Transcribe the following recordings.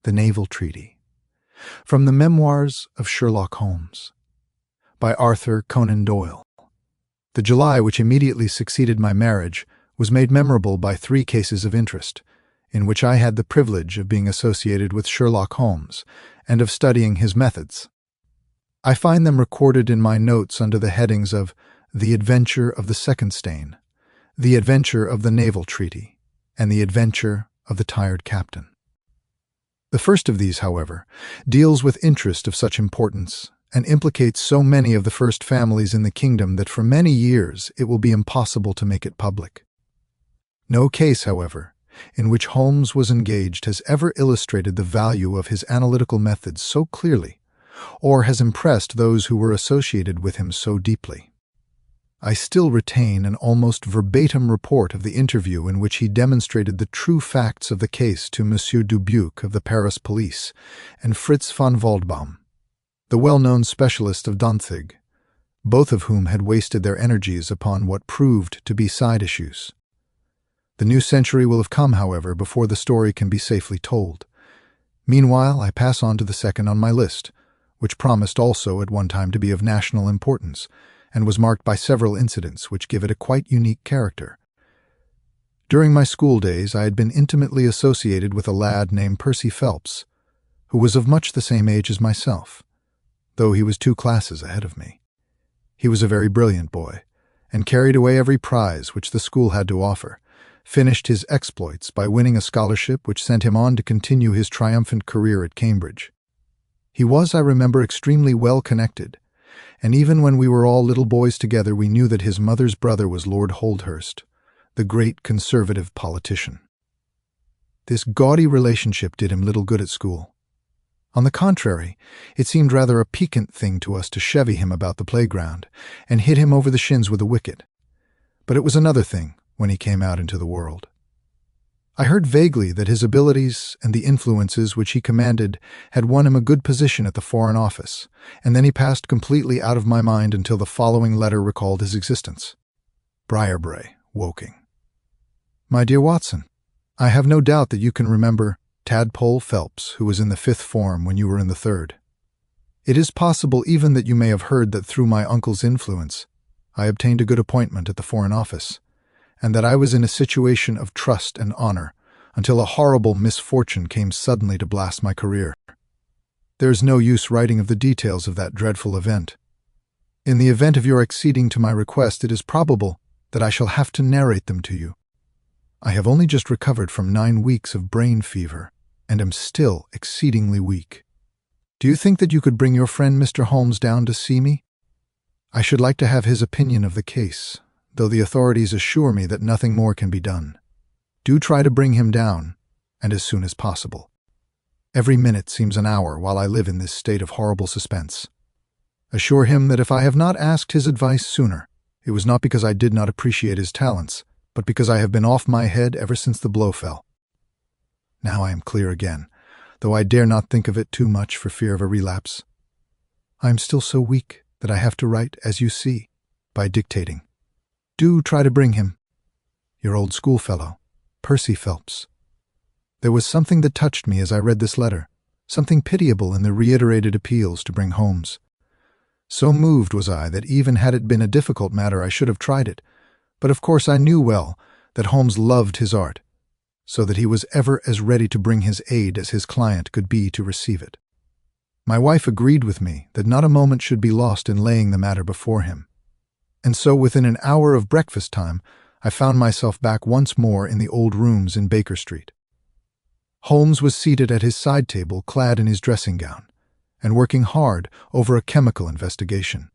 The Naval Treaty. From the Memoirs of Sherlock Holmes, by Arthur Conan Doyle. The July which immediately succeeded my marriage was made memorable by 3 cases of interest, in which I had the privilege of being associated with Sherlock Holmes and of studying his methods. I find them recorded in my notes under the headings of The Adventure of the Second Stain, The Adventure of the Naval Treaty, and The Adventure of the Tired Captain. The first of these, however, deals with interest of such importance and implicates so many of the first families in the kingdom that for many years it will be impossible to make it public. No case, however, in which Holmes was engaged has ever illustrated the value of his analytical methods so clearly, or has impressed those who were associated with him so deeply. I still retain an almost verbatim report of the interview in which he demonstrated the true facts of the case to Monsieur Dubuque of the Paris police and Fritz von Waldbaum, the well-known specialist of Danzig, both of whom had wasted their energies upon what proved to be side issues. The new century will have come, however, before the story can be safely told. Meanwhile, I pass on to the second on my list, which promised also at one time to be of national importance, and was marked by several incidents which give it a quite unique character. During my school days, I had been intimately associated with a lad named Percy Phelps, who was of much the same age as myself, though he was 2 classes ahead of me. He was a very brilliant boy, and carried away every prize which the school had to offer, finished his exploits by winning a scholarship which sent him on to continue his triumphant career at Cambridge. He was, I remember, extremely well connected, and even when we were all little boys together, we knew that his mother's brother was Lord Holdhurst, the great conservative politician. This gaudy relationship did him little good at school. On the contrary, it seemed rather a piquant thing to us to chevy him about the playground and hit him over the shins with a wicket. But it was another thing when he came out into the world. I heard vaguely that his abilities and the influences which he commanded had won him a good position at the Foreign Office, and then he passed completely out of my mind until the following letter recalled his existence. Briarbrae, Woking. My dear Watson, I have no doubt that you can remember Tadpole Phelps, who was in the 5th form when you were in the 3rd. It is possible even that you may have heard that through my uncle's influence I obtained a good appointment at the Foreign Office, and that I was in a situation of trust and honor until a horrible misfortune came suddenly to blast my career. There is no use writing of the details of that dreadful event. In the event of your acceding to my request, it is probable that I shall have to narrate them to you. I have only just recovered from 9 weeks of brain fever, and am still exceedingly weak. Do you think that you could bring your friend Mr. Holmes down to see me? I should like to have his opinion of the case, though the authorities assure me that nothing more can be done. Do try to bring him down, and as soon as possible. Every minute seems an hour while I live in this state of horrible suspense. Assure him that if I have not asked his advice sooner, it was not because I did not appreciate his talents, but because I have been off my head ever since the blow fell. Now I am clear again, though I dare not think of it too much for fear of a relapse. I am still so weak that I have to write, as you see, by dictating. Do try to bring him. Your old schoolfellow, Percy Phelps. There was something that touched me as I read this letter, something pitiable in the reiterated appeals to bring Holmes. So moved was I that even had it been a difficult matter I should have tried it, but of course I knew well that Holmes loved his art, so that he was ever as ready to bring his aid as his client could be to receive it. My wife agreed with me that not a moment should be lost in laying the matter before him. And so within an hour of breakfast time, I found myself back once more in the old rooms in Baker Street. Holmes was seated at his side table clad in his dressing gown, and working hard over a chemical investigation.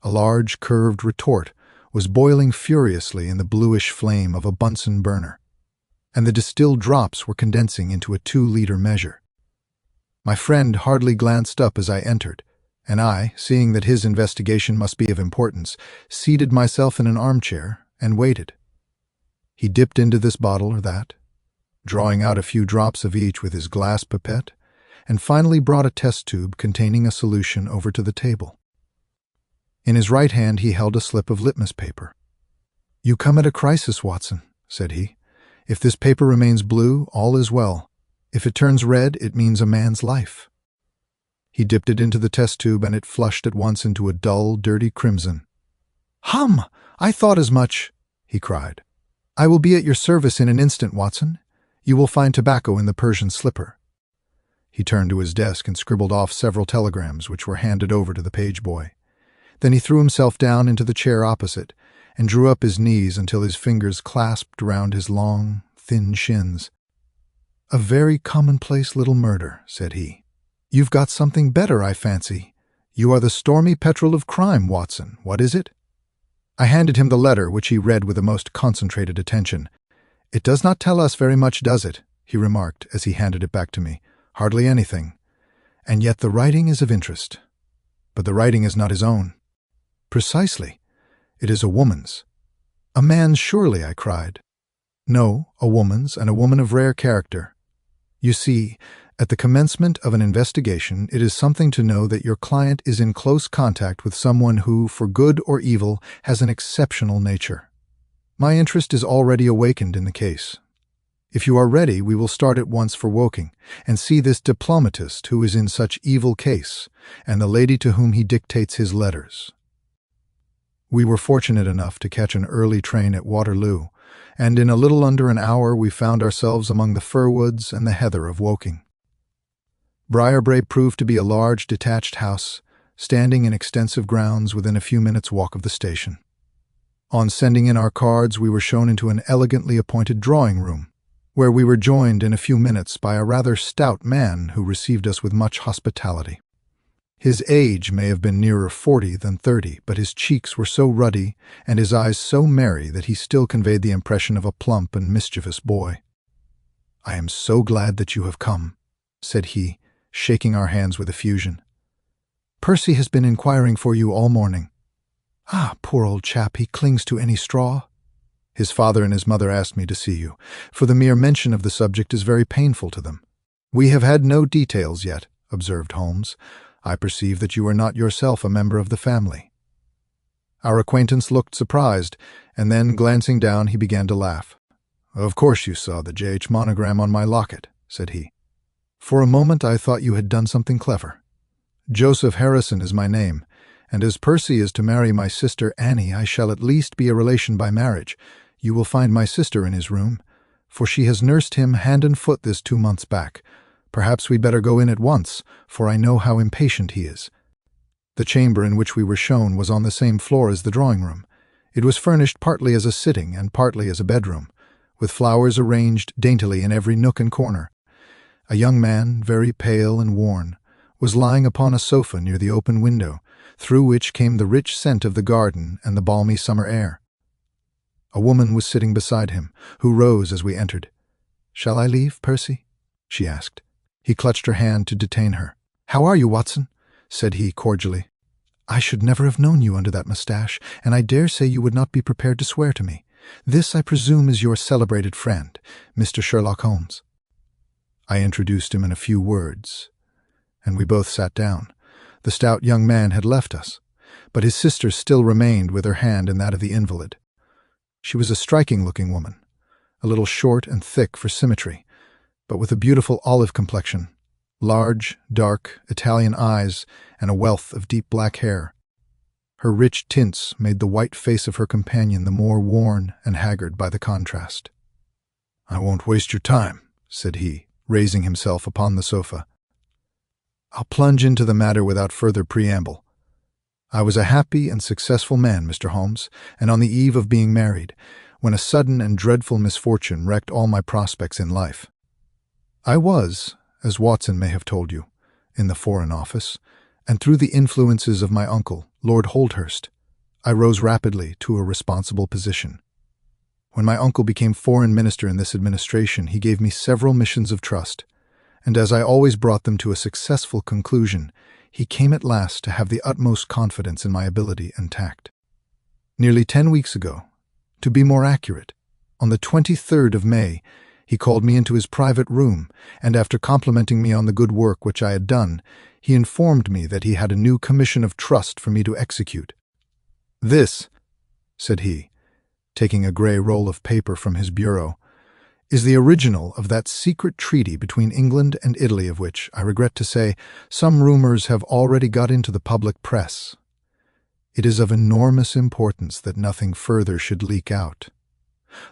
A large curved retort was boiling furiously in the bluish flame of a Bunsen burner, and the distilled drops were condensing into a 2-liter measure. My friend hardly glanced up as I entered, and I, seeing that his investigation must be of importance, seated myself in an armchair and waited. He dipped into this bottle or that, drawing out a few drops of each with his glass pipette, and finally brought a test tube containing a solution over to the table. In his right hand he held a slip of litmus paper. "You come at a crisis, Watson," said he. "If this paper remains blue, all is well. If it turns red, it means a man's life." He dipped it into the test tube, and it flushed at once into a dull, dirty crimson. "Hum! I thought as much," he cried. "I will be at your service in an instant, Watson. You will find tobacco in the Persian slipper." He turned to his desk and scribbled off several telegrams, which were handed over to the page boy. Then he threw himself down into the chair opposite and drew up his knees until his fingers clasped round his long, thin shins. "A very commonplace little murder," said he. "You've got something better, I fancy. You are the stormy petrel of crime, Watson. What is it?" I handed him the letter, which he read with the most concentrated attention. "It does not tell us very much, does it?" he remarked as he handed it back to me. "Hardly anything. And yet the writing is of interest. But the writing is not his own." "Precisely. It is a woman's." "A man's, surely," I cried. "No, a woman's, and a woman of rare character. You see, at the commencement of an investigation, it is something to know that your client is in close contact with someone who, for good or evil, has an exceptional nature. My interest is already awakened in the case. If you are ready, we will start at once for Woking, and see this diplomatist who is in such evil case, and the lady to whom he dictates his letters." We were fortunate enough to catch an early train at Waterloo, and in a little under an hour we found ourselves among the fir woods and the heather of Woking. Briarbrae proved to be a large, detached house, standing in extensive grounds within a few minutes' walk of the station. On sending in our cards, we were shown into an elegantly appointed drawing-room, where we were joined in a few minutes by a rather stout man who received us with much hospitality. His age may have been nearer 40 than 30, but his cheeks were so ruddy and his eyes so merry that he still conveyed the impression of a plump and mischievous boy. "I am so glad that you have come," said he, shaking our hands with effusion. "Percy has been inquiring for you all morning. Ah, poor old chap, he clings to any straw. His father and his mother asked me to see you, for the mere mention of the subject is very painful to them." "We have had no details yet," observed Holmes. "I perceive that you are not yourself a member of the family." Our acquaintance looked surprised, and then, glancing down, he began to laugh. "Of course you saw the J.H. monogram on my locket," said he. "For a moment I thought you had done something clever. Joseph Harrison is my name, and as Percy is to marry my sister Annie, I shall at least be a relation by marriage. You will find my sister in his room, for she has nursed him hand and foot this 2 months back. Perhaps we'd better go in at once, for I know how impatient he is." The chamber in which we were shown was on the same floor as the drawing-room. It was furnished partly as a sitting and partly as a bedroom, with flowers arranged daintily in every nook and corner. A young man, very pale and worn, was lying upon a sofa near the open window, through which came the rich scent of the garden and the balmy summer air. A woman was sitting beside him, who rose as we entered. "Shall I leave, Percy?" she asked. He clutched her hand to detain her. "How are you, Watson?" said he cordially. "I should never have known you under that moustache, and I dare say you would not be prepared to swear to me. This, I presume, is your celebrated friend, Mr. Sherlock Holmes." I introduced him in a few words, and we both sat down. The stout young man had left us, but his sister still remained with her hand in that of the invalid. She was a striking-looking woman, a little short and thick for symmetry, but with a beautiful olive complexion, large, dark, Italian eyes, and a wealth of deep black hair. Her rich tints made the white face of her companion the more worn and haggard by the contrast. "I won't waste your time," said he, raising himself upon the sofa. "I'll plunge into the matter without further preamble. I was a happy and successful man, Mr. Holmes, and on the eve of being married, when a sudden and dreadful misfortune wrecked all my prospects in life. I was, as Watson may have told you, in the Foreign Office, and through the influences of my uncle, Lord Holdhurst, I rose rapidly to a responsible position. When my uncle became Foreign Minister in this administration, he gave me several missions of trust, and as I always brought them to a successful conclusion, he came at last to have the utmost confidence in my ability and tact. Nearly 10 weeks ago, to be more accurate, on the 23rd of May, he called me into his private room, and after complimenting me on the good work which I had done, he informed me that he had a new commission of trust for me to execute. "This," said he, taking a grey roll of paper from his bureau, is the original of that secret treaty between England and Italy of which, I regret to say, some rumors have already got into the public press. It is of enormous importance that nothing further should leak out.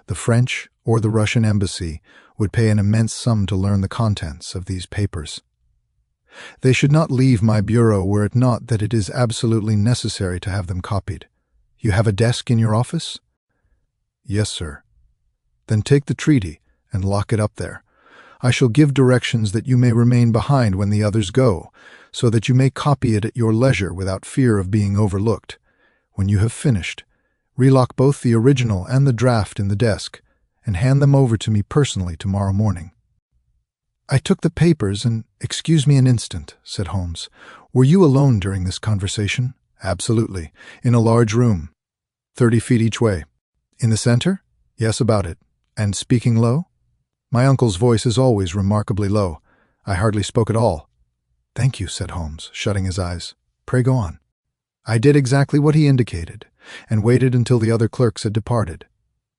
The French or the Russian embassy would pay an immense sum to learn the contents of these papers. They should not leave my bureau were it not that it is absolutely necessary to have them copied. You have a desk in your office? Yes, sir. Then take the treaty and lock it up there. I shall give directions that you may remain behind when the others go, so that you may copy it at your leisure without fear of being overlooked. When you have finished, relock both the original and the draft in the desk, and hand them over to me personally tomorrow morning. I took the papers and— "Excuse me an instant," said Holmes. "Were you alone during this conversation?" "Absolutely. In a large room. 30 feet each way." "In the center?" "Yes, about it." "And speaking low?" "My uncle's voice is always remarkably low. I hardly spoke at all." "Thank you," said Holmes, shutting his eyes. "Pray go on." I did exactly what he indicated, and waited until the other clerks had departed.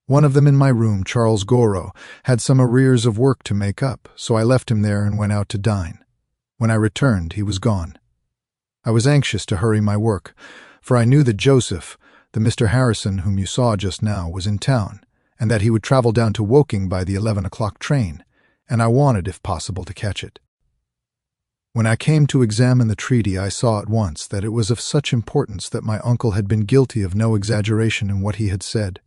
One of them in my room, Charles Goro, had some arrears of work to make up, so I left him there and went out to dine. When I returned, he was gone. I was anxious to hurry my work, for I knew that Joseph, the Mr. Harrison whom you saw just now, was in town, and that he would travel down to Woking by the 11 o'clock train, and I wanted, if possible, to catch it. When I came to examine the treaty, I saw at once that it was of such importance that my uncle had been guilty of no exaggeration in what he had said.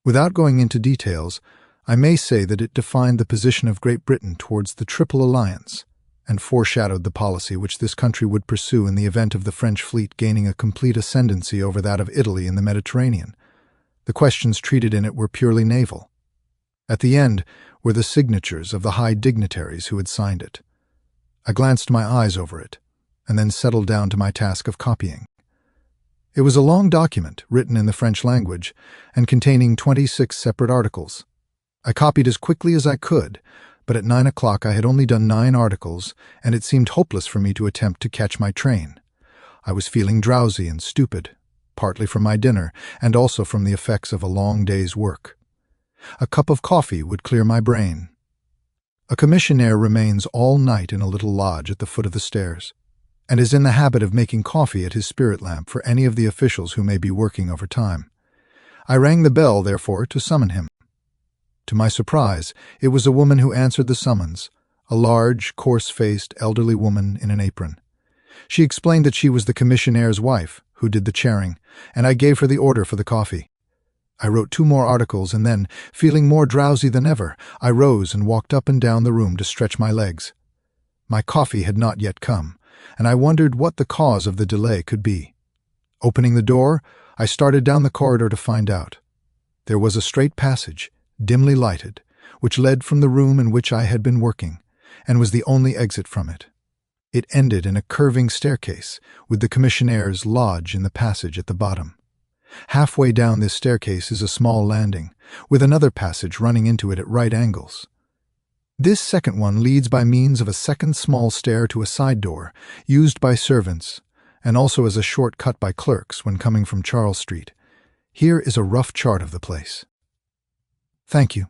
Without going into details, I may say that it defined the position of Great Britain towards the Triple Alliance, and foreshadowed the policy which this country would pursue in the event of the French fleet gaining a complete ascendancy over that of Italy in the Mediterranean. The questions treated in it were purely naval. At the end were the signatures of the high dignitaries who had signed it. I glanced my eyes over it, and then settled down to my task of copying. It was a long document, written in the French language, and containing 26 separate articles. I copied as quickly as I could, but at 9 o'clock I had only done 9 articles, and it seemed hopeless for me to attempt to catch my train. I was feeling drowsy and stupid, partly from my dinner, and also from the effects of a long day's work. A cup of coffee would clear my brain. A commissionaire remains all night in a little lodge at the foot of the stairs, and is in the habit of making coffee at his spirit lamp for any of the officials who may be working overtime. I rang the bell, therefore, to summon him. To my surprise, it was a woman who answered the summons, a large, coarse-faced, elderly woman in an apron. She explained that she was the commissionnaire's wife, who did the chairing, and I gave her the order for the coffee. I wrote 2 more articles, and then, feeling more drowsy than ever, I rose and walked up and down the room to stretch my legs. My coffee had not yet come, and I wondered what the cause of the delay could be. Opening the door, I started down the corridor to find out. There was a straight passage, dimly lighted, which led from the room in which I had been working, and was the only exit from it. It ended in a curving staircase, with the commissionnaire's lodge in the passage at the bottom. Halfway down this staircase is a small landing, with another passage running into it at right angles. This second one leads by means of a second small stair to a side door, used by servants, and also as a short cut by clerks when coming from Charles Street. Here is a rough chart of the place. "Thank you.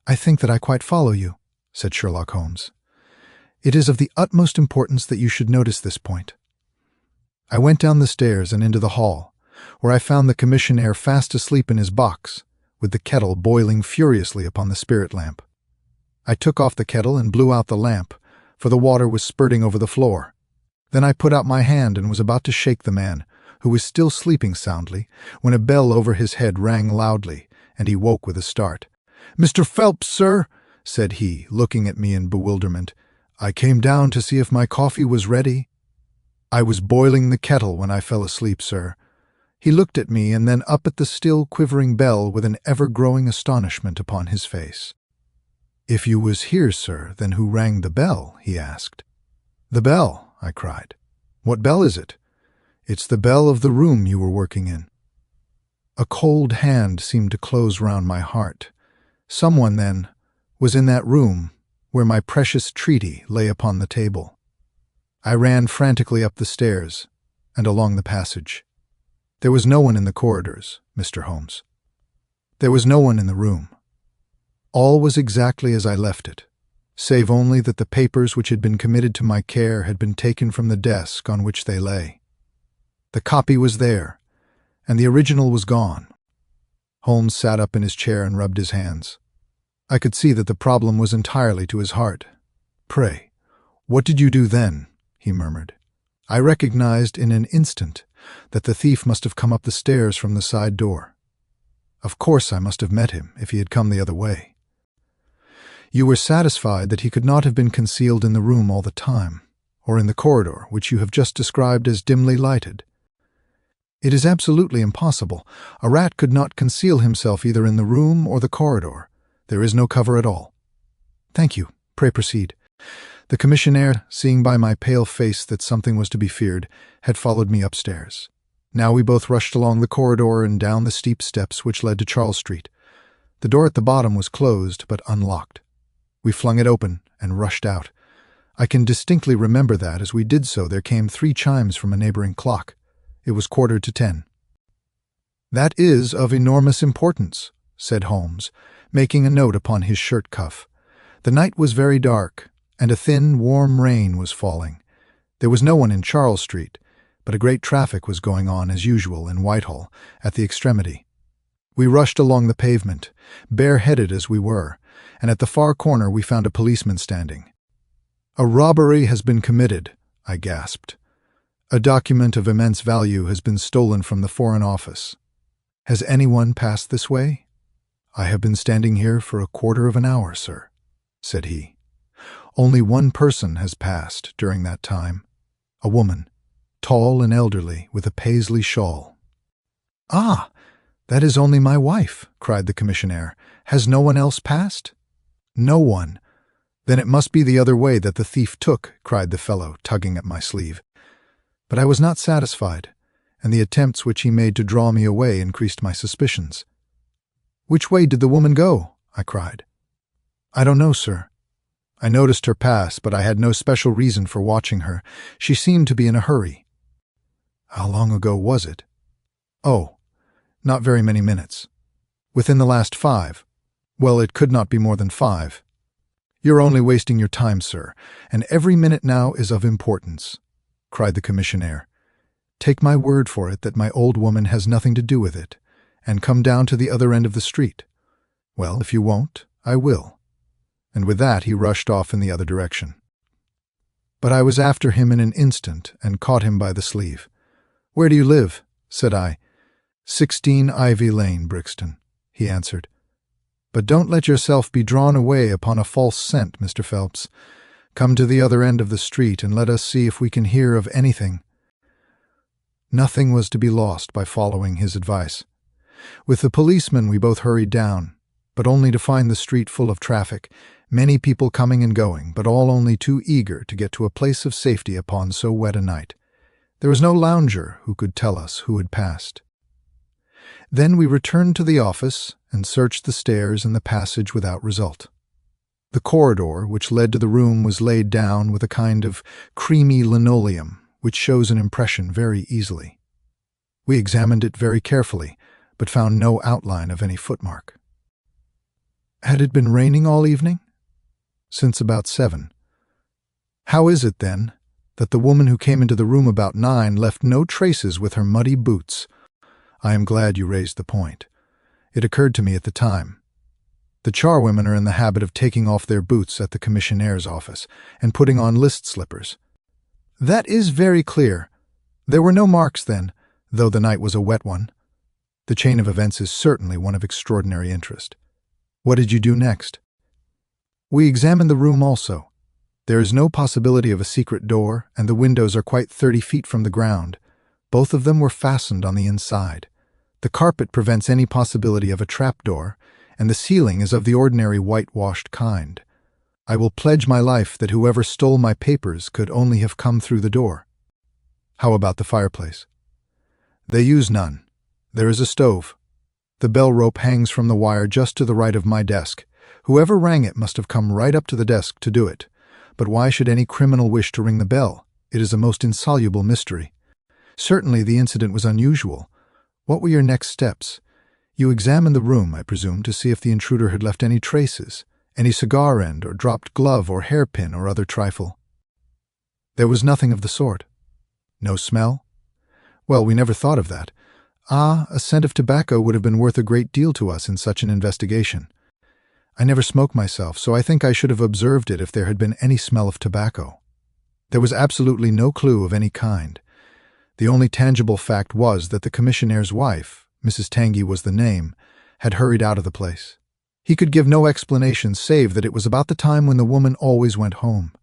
I think that I quite follow you," said Sherlock Holmes. "It is of the utmost importance that you should notice this point." I went down the stairs and into the hall, where I found the commissionaire fast asleep in his box, with the kettle boiling furiously upon the spirit lamp. I took off the kettle and blew out the lamp, for the water was spurting over the floor. Then I put out my hand and was about to shake the man, who was still sleeping soundly, when a bell over his head rang loudly, and he woke with a start. "Mr. Phelps, sir," said he, looking at me in bewilderment. "I came down to see if my coffee was ready." "I was boiling the kettle when I fell asleep, sir." He looked at me and then up at the still quivering bell with an ever-growing astonishment upon his face. "If you was here, sir, then who rang the bell?" he asked. "The bell," I cried. "What bell is it?" "It's the bell of the room you were working in." A cold hand seemed to close round my heart. Someone, then, was in that room where my precious treaty lay upon the table. I ran frantically up the stairs and along the passage. There was no one in the corridors, Mr. Holmes. There was no one in the room. All was exactly as I left it, save only that the papers which had been committed to my care had been taken from the desk on which they lay. The copy was there, and the original was gone. Holmes sat up in his chair and rubbed his hands. I could see that the problem was entirely to his heart. "Pray, what did you do then?" he murmured. I recognized in an instant that the thief must have come up the stairs from the side door. Of course I must have met him if he had come the other way. "You were satisfied that he could not have been concealed in the room all the time, or in the corridor, which you have just described as dimly lighted?" "It is absolutely impossible. A rat could not conceal himself either in the room or the corridor. There is no cover at all." "Thank you. Pray proceed." The commissionaire, seeing by my pale face that something was to be feared, had followed me upstairs. Now we both rushed along the corridor and down the steep steps which led to Charles Street. The door at the bottom was closed but unlocked. We flung it open and rushed out. I can distinctly remember that as we did so there came 3 chimes from a neighboring clock. It was 10:15. "That is of enormous importance," said Holmes, making a note upon his shirt cuff. The night was very dark, and a thin, warm rain was falling. There was no one in Charles Street, but a great traffic was going on as usual in Whitehall, at the extremity. We rushed along the pavement, bareheaded as we were, and at the far corner we found a policeman standing. "A robbery has been committed," I gasped. "A document of immense value has been stolen from the Foreign Office. Has anyone passed this way?" "I have been standing here for a quarter of an hour, sir," said he. "Only one person has passed during that time. A woman, tall and elderly, with a paisley shawl." "Ah, that is only my wife," cried the commissionaire. "Has no one else passed?" "No one. Then it must be the other way that the thief took," cried the fellow, tugging at my sleeve. But I was not satisfied, and the attempts which he made to draw me away increased my suspicions. "Which way did the woman go?" I cried. "I don't know, sir. I noticed her pass, but I had no special reason for watching her. She seemed to be in a hurry." "How long ago was it?" "Oh, not very many minutes. Within the last 5. Well, it could not be more than 5. "You're only wasting your time, sir, and every minute now is of importance," cried the commissionaire. "Take my word for it that my old woman has nothing to do with it, and come down to the other end of the street." "Well, if you won't, I will." And with that he rushed off in the other direction. But I was after him in an instant and caught him by the sleeve. "Where do you live?" said I. 16 Ivy Lane, Brixton," he answered. "But don't let yourself be drawn away upon a false scent, Mr. Phelps. Come to the other end of the street and let us see if we can hear of anything." Nothing was to be lost by following his advice. With the policeman we both hurried down, but only to find the street full of traffic, many people coming and going, but all only too eager to get to a place of safety upon so wet a night. There was no lounger who could tell us who had passed. Then we returned to the office and searched the stairs and the passage without result. The corridor which led to the room was laid down with a kind of creamy linoleum, which shows an impression very easily. We examined it very carefully, but found no outline of any footmark. Had it been raining all evening? Since about 7. How is it, then, that the woman who came into the room about 9 left no traces with her muddy boots? I am glad you raised the point. It occurred to me at the time. The charwomen are in the habit of taking off their boots at the commissionnaire's office and putting on list slippers. That is very clear. There were no marks then, though the night was a wet one. The chain of events is certainly one of extraordinary interest. What did you do next? We examined the room also. There is no possibility of a secret door, and the windows are quite 30 feet from the ground. Both of them were fastened on the inside. The carpet prevents any possibility of a trapdoor, and the ceiling is of the ordinary whitewashed kind. I will pledge my life that whoever stole my papers could only have come through the door. How about the fireplace? They use none. There is a stove. The bell rope hangs from the wire just to the right of my desk. Whoever rang it must have come right up to the desk to do it. But why should any criminal wish to ring the bell? It is a most insoluble mystery. Certainly the incident was unusual. What were your next steps? You examined the room, I presume, to see if the intruder had left any traces, any cigar end or dropped glove or hairpin or other trifle. There was nothing of the sort. No smell? Well, we never thought of that. A scent of tobacco would have been worth a great deal to us in such an investigation. I never smoke myself, so I think I should have observed it if there had been any smell of tobacco. There was absolutely no clue of any kind. The only tangible fact was that the commissionnaire's wife, Mrs. Tangy was the name, had hurried out of the place. He could give no explanation save that it was about the time when the woman always went home.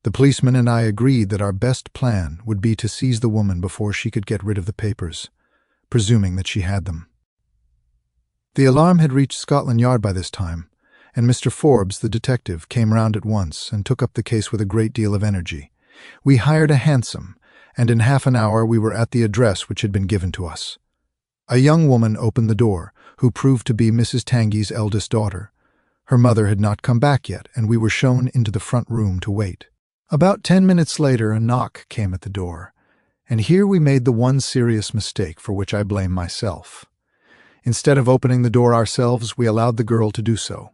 The policeman and I agreed that our best plan would be to seize the woman before she could get rid of the papers, presuming that she had them. The alarm had reached Scotland Yard by this time, and Mr. Forbes, the detective, came round at once and took up the case with a great deal of energy. We hired a hansom, and in half an hour we were at the address which had been given to us. A young woman opened the door, who proved to be Mrs. Tangy's eldest daughter. Her mother had not come back yet, and we were shown into the front room to wait. About 10 minutes later a knock came at the door, and here we made the one serious mistake for which I blame myself. Instead of opening the door ourselves, we allowed the girl to do so.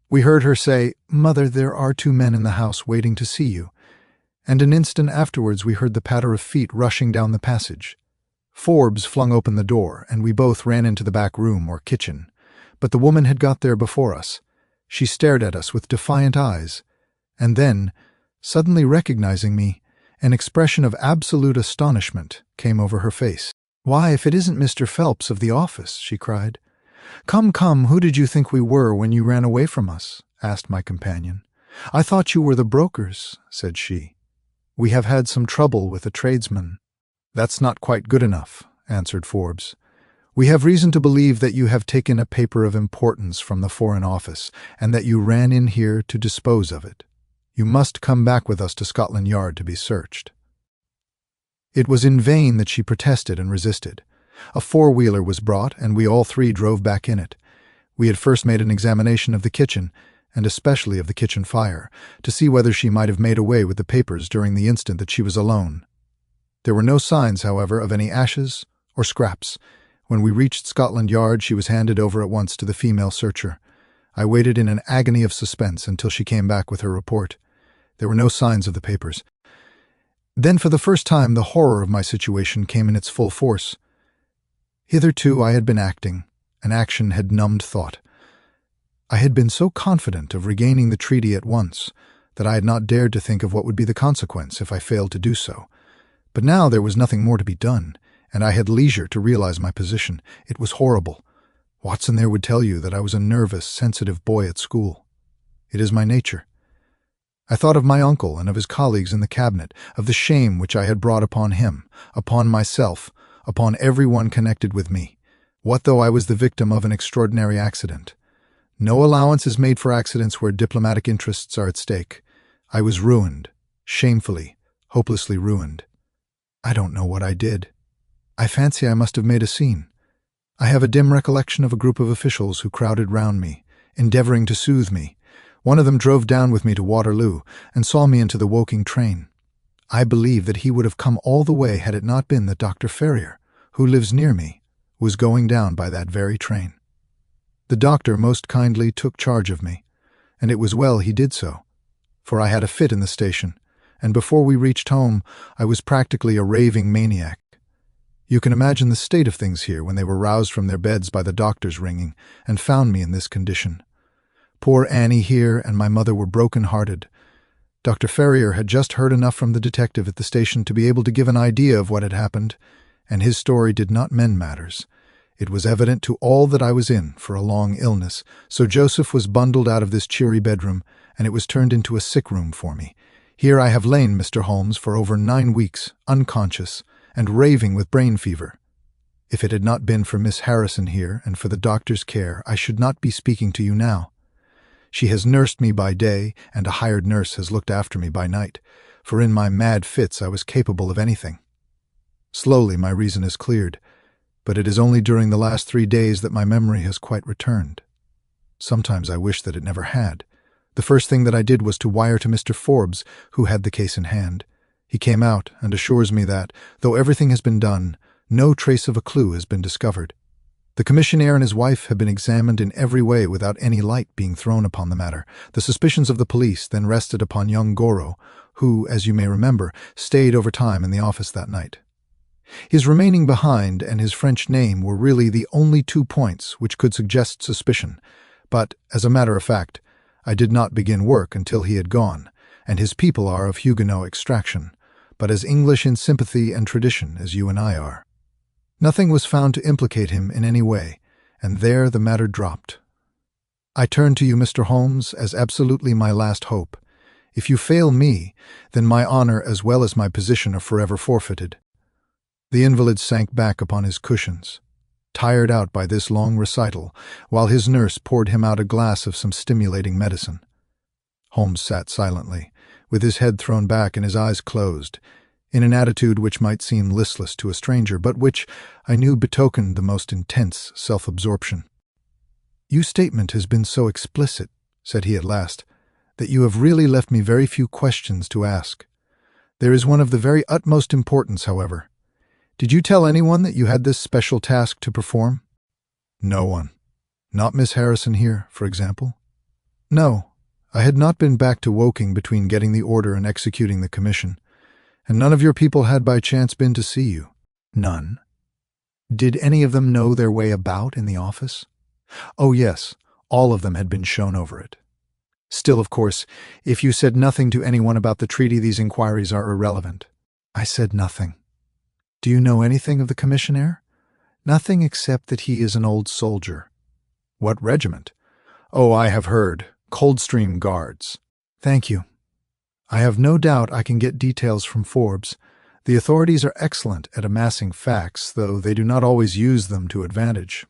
We heard her say, "Mother, there are 2 men in the house waiting to see you," and an instant afterwards we heard the patter of feet rushing down the passage. Forbes flung open the door, and we both ran into the back room or kitchen, but the woman had got there before us. She stared at us with defiant eyes, and then, suddenly recognizing me, an expression of absolute astonishment came over her face. "Why, if it isn't Mr. Phelps of the office," she cried. "Come, come, who did you think we were when you ran away from us?" asked my companion. "I thought you were the brokers," said she. "We have had some trouble with a tradesman." "That's not quite good enough," answered Forbes. "We have reason to believe that you have taken a paper of importance from the Foreign Office, and that you ran in here to dispose of it. You must come back with us to Scotland Yard to be searched." It was in vain that she protested and resisted. A four-wheeler was brought, and we all three drove back in it. We had first made an examination of the kitchen, and especially of the kitchen fire, to see whether she might have made away with the papers during the instant that she was alone. There were no signs, however, of any ashes or scraps. When we reached Scotland Yard, she was handed over at once to the female searcher. I waited in an agony of suspense until she came back with her report. There were no signs of the papers. Then for the first time the horror of my situation came in its full force. Hitherto I had been acting, and action had numbed thought. I had been so confident of regaining the treaty at once that I had not dared to think of what would be the consequence if I failed to do so. But now there was nothing more to be done, and I had leisure to realize my position. It was horrible. Watson there would tell you that I was a nervous, sensitive boy at school. It is my nature. I thought of my uncle and of his colleagues in the cabinet, of the shame which I had brought upon him, upon myself, upon everyone connected with me. What though I was the victim of an extraordinary accident? No allowance is made for accidents where diplomatic interests are at stake. I was ruined, shamefully, hopelessly ruined. I don't know what I did. I fancy I must have made a scene. I have a dim recollection of a group of officials who crowded round me, endeavoring to soothe me. One of them drove down with me to Waterloo and saw me into the Woking train. I believe that he would have come all the way had it not been that Dr. Ferrier, who lives near me, was going down by that very train. The doctor most kindly took charge of me, and it was well he did so, for I had a fit in the station, and before we reached home I was practically a raving maniac. You can imagine the state of things here when they were roused from their beds by the doctor's ringing and found me in this condition. Poor Annie here and my mother were broken-hearted. Dr. Ferrier had just heard enough from the detective at the station to be able to give an idea of what had happened, and his story did not mend matters. It was evident to all that I was in for a long illness, so Joseph was bundled out of this cheery bedroom, and it was turned into a sick room for me. Here I have lain, Mr. Holmes, for over 9 weeks, unconscious, and raving with brain fever. If it had not been for Miss Harrison here and for the doctor's care, I should not be speaking to you now. She has nursed me by day, and a hired nurse has looked after me by night, for in my mad fits I was capable of anything. Slowly my reason has cleared, but it is only during the last 3 days that my memory has quite returned. Sometimes I wish that it never had. The first thing that I did was to wire to Mr. Forbes, who had the case in hand. He came out and assures me that, though everything has been done, no trace of a clue has been discovered. The commissionaire and his wife have been examined in every way without any light being thrown upon the matter. The suspicions of the police then rested upon young Goro, who, as you may remember, stayed over time in the office that night. His remaining behind and his French name were really the only 2 points which could suggest suspicion, but, as a matter of fact, I did not begin work until he had gone, and his people are of Huguenot extraction, but as English in sympathy and tradition as you and I are. Nothing was found to implicate him in any way, and there the matter dropped. I turn to you, Mr. Holmes, as absolutely my last hope. If you fail me, then my honor as well as my position are forever forfeited. The invalid sank back upon his cushions, tired out by this long recital, while his nurse poured him out a glass of some stimulating medicine. Holmes sat silently, with his head thrown back and his eyes closed, in an attitude which might seem listless to a stranger, but which I knew betokened the most intense self-absorption. "Your statement has been so explicit," said he at last, "that you have really left me very few questions to ask. There is one of the very utmost importance, however. Did you tell anyone that you had this special task to perform?" "No one. Not Miss Harrison here, for example?" "No. I had not been back to Woking between getting the order and executing the commission. And none of your people had by chance been to see you?" "None." "Did any of them know their way about in the office?" "Oh, yes. All of them had been shown over it." "Still, of course, if you said nothing to anyone about the treaty, these inquiries are irrelevant." "I said nothing." "Do you know anything of the commissionaire?" "Nothing except that he is an old soldier." "What regiment?" "Oh, I have heard. Coldstream Guards." "Thank you. I have no doubt I can get details from Forbes. The authorities are excellent at amassing facts, though they do not always use them to advantage.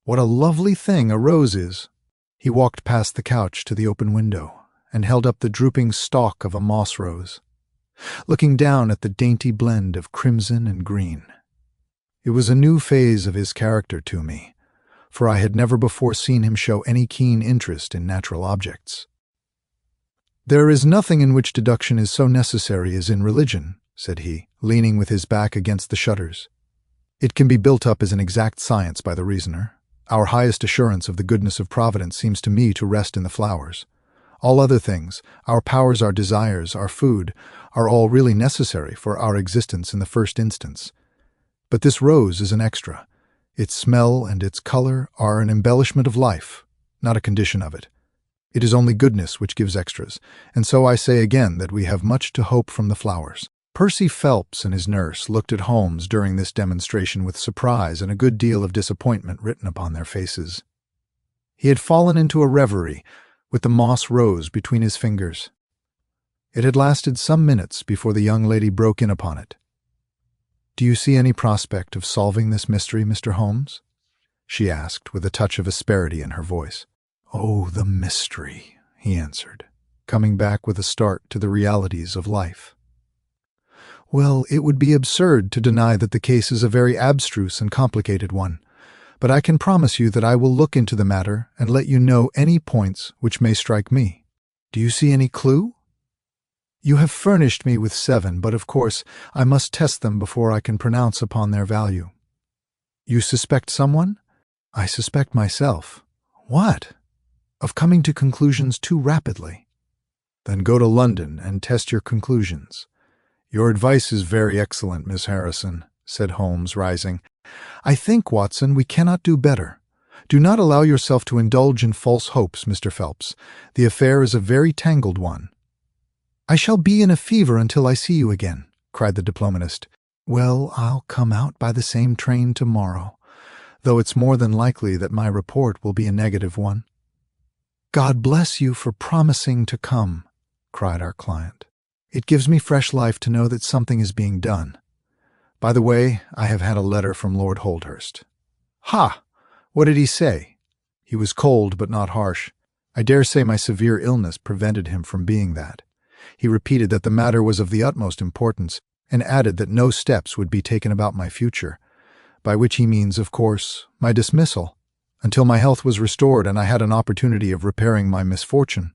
What a lovely thing a rose is!" He walked past the couch to the open window and held up the drooping stalk of a moss rose, looking down at the dainty blend of crimson and green. It was a new phase of his character to me, for I had never before seen him show any keen interest in natural objects. "There is nothing in which deduction is so necessary as in religion," said he, leaning with his back against the shutters. "It can be built up as an exact science by the reasoner. Our highest assurance of the goodness of Providence seems to me to rest in the flowers. All other things, our powers, our desires, our food, are all really necessary for our existence in the first instance. But this rose is an extra. Its smell and its color are an embellishment of life, not a condition of it. It is only goodness which gives extras, and so I say again that we have much to hope from the flowers." Percy Phelps and his nurse looked at Holmes during this demonstration with surprise and a good deal of disappointment written upon their faces. He had fallen into a reverie, with the moss rose between his fingers. It had lasted some minutes before the young lady broke in upon it. "Do you see any prospect of solving this mystery, Mr. Holmes?" she asked, with a touch of asperity in her voice. "Oh, the mystery," he answered, coming back with a start to the realities of life. "Well, it would be absurd to deny that the case is a very abstruse and complicated one, but I can promise you that I will look into the matter and let you know any points which may strike me. Do you see any clue?" "You have furnished me with 7, but of course I must test them before I can pronounce upon their value." "You suspect someone?" "I suspect myself." "What?" "Of coming to conclusions too rapidly." "Then go to London and test your conclusions." "Your advice is very excellent, Miss Harrison," said Holmes, rising. "I think, Watson, we cannot do better. Do not allow yourself to indulge in false hopes, Mr. Phelps. The affair is a very tangled one." "I shall be in a fever until I see you again," cried the diplomatist. "Well, I'll come out by the same train tomorrow, though it's more than likely that my report will be a negative one." "God bless you for promising to come," cried our client. "It gives me fresh life to know that something is being done. By the way, I have had a letter from Lord Holdhurst." "Ha! What did he say?" "He was cold but not harsh. I dare say my severe illness prevented him from being that. He repeated that the matter was of the utmost importance, and added that no steps would be taken about my future, by which he means, of course, my dismissal, until my health was restored and I had an opportunity of repairing my misfortune."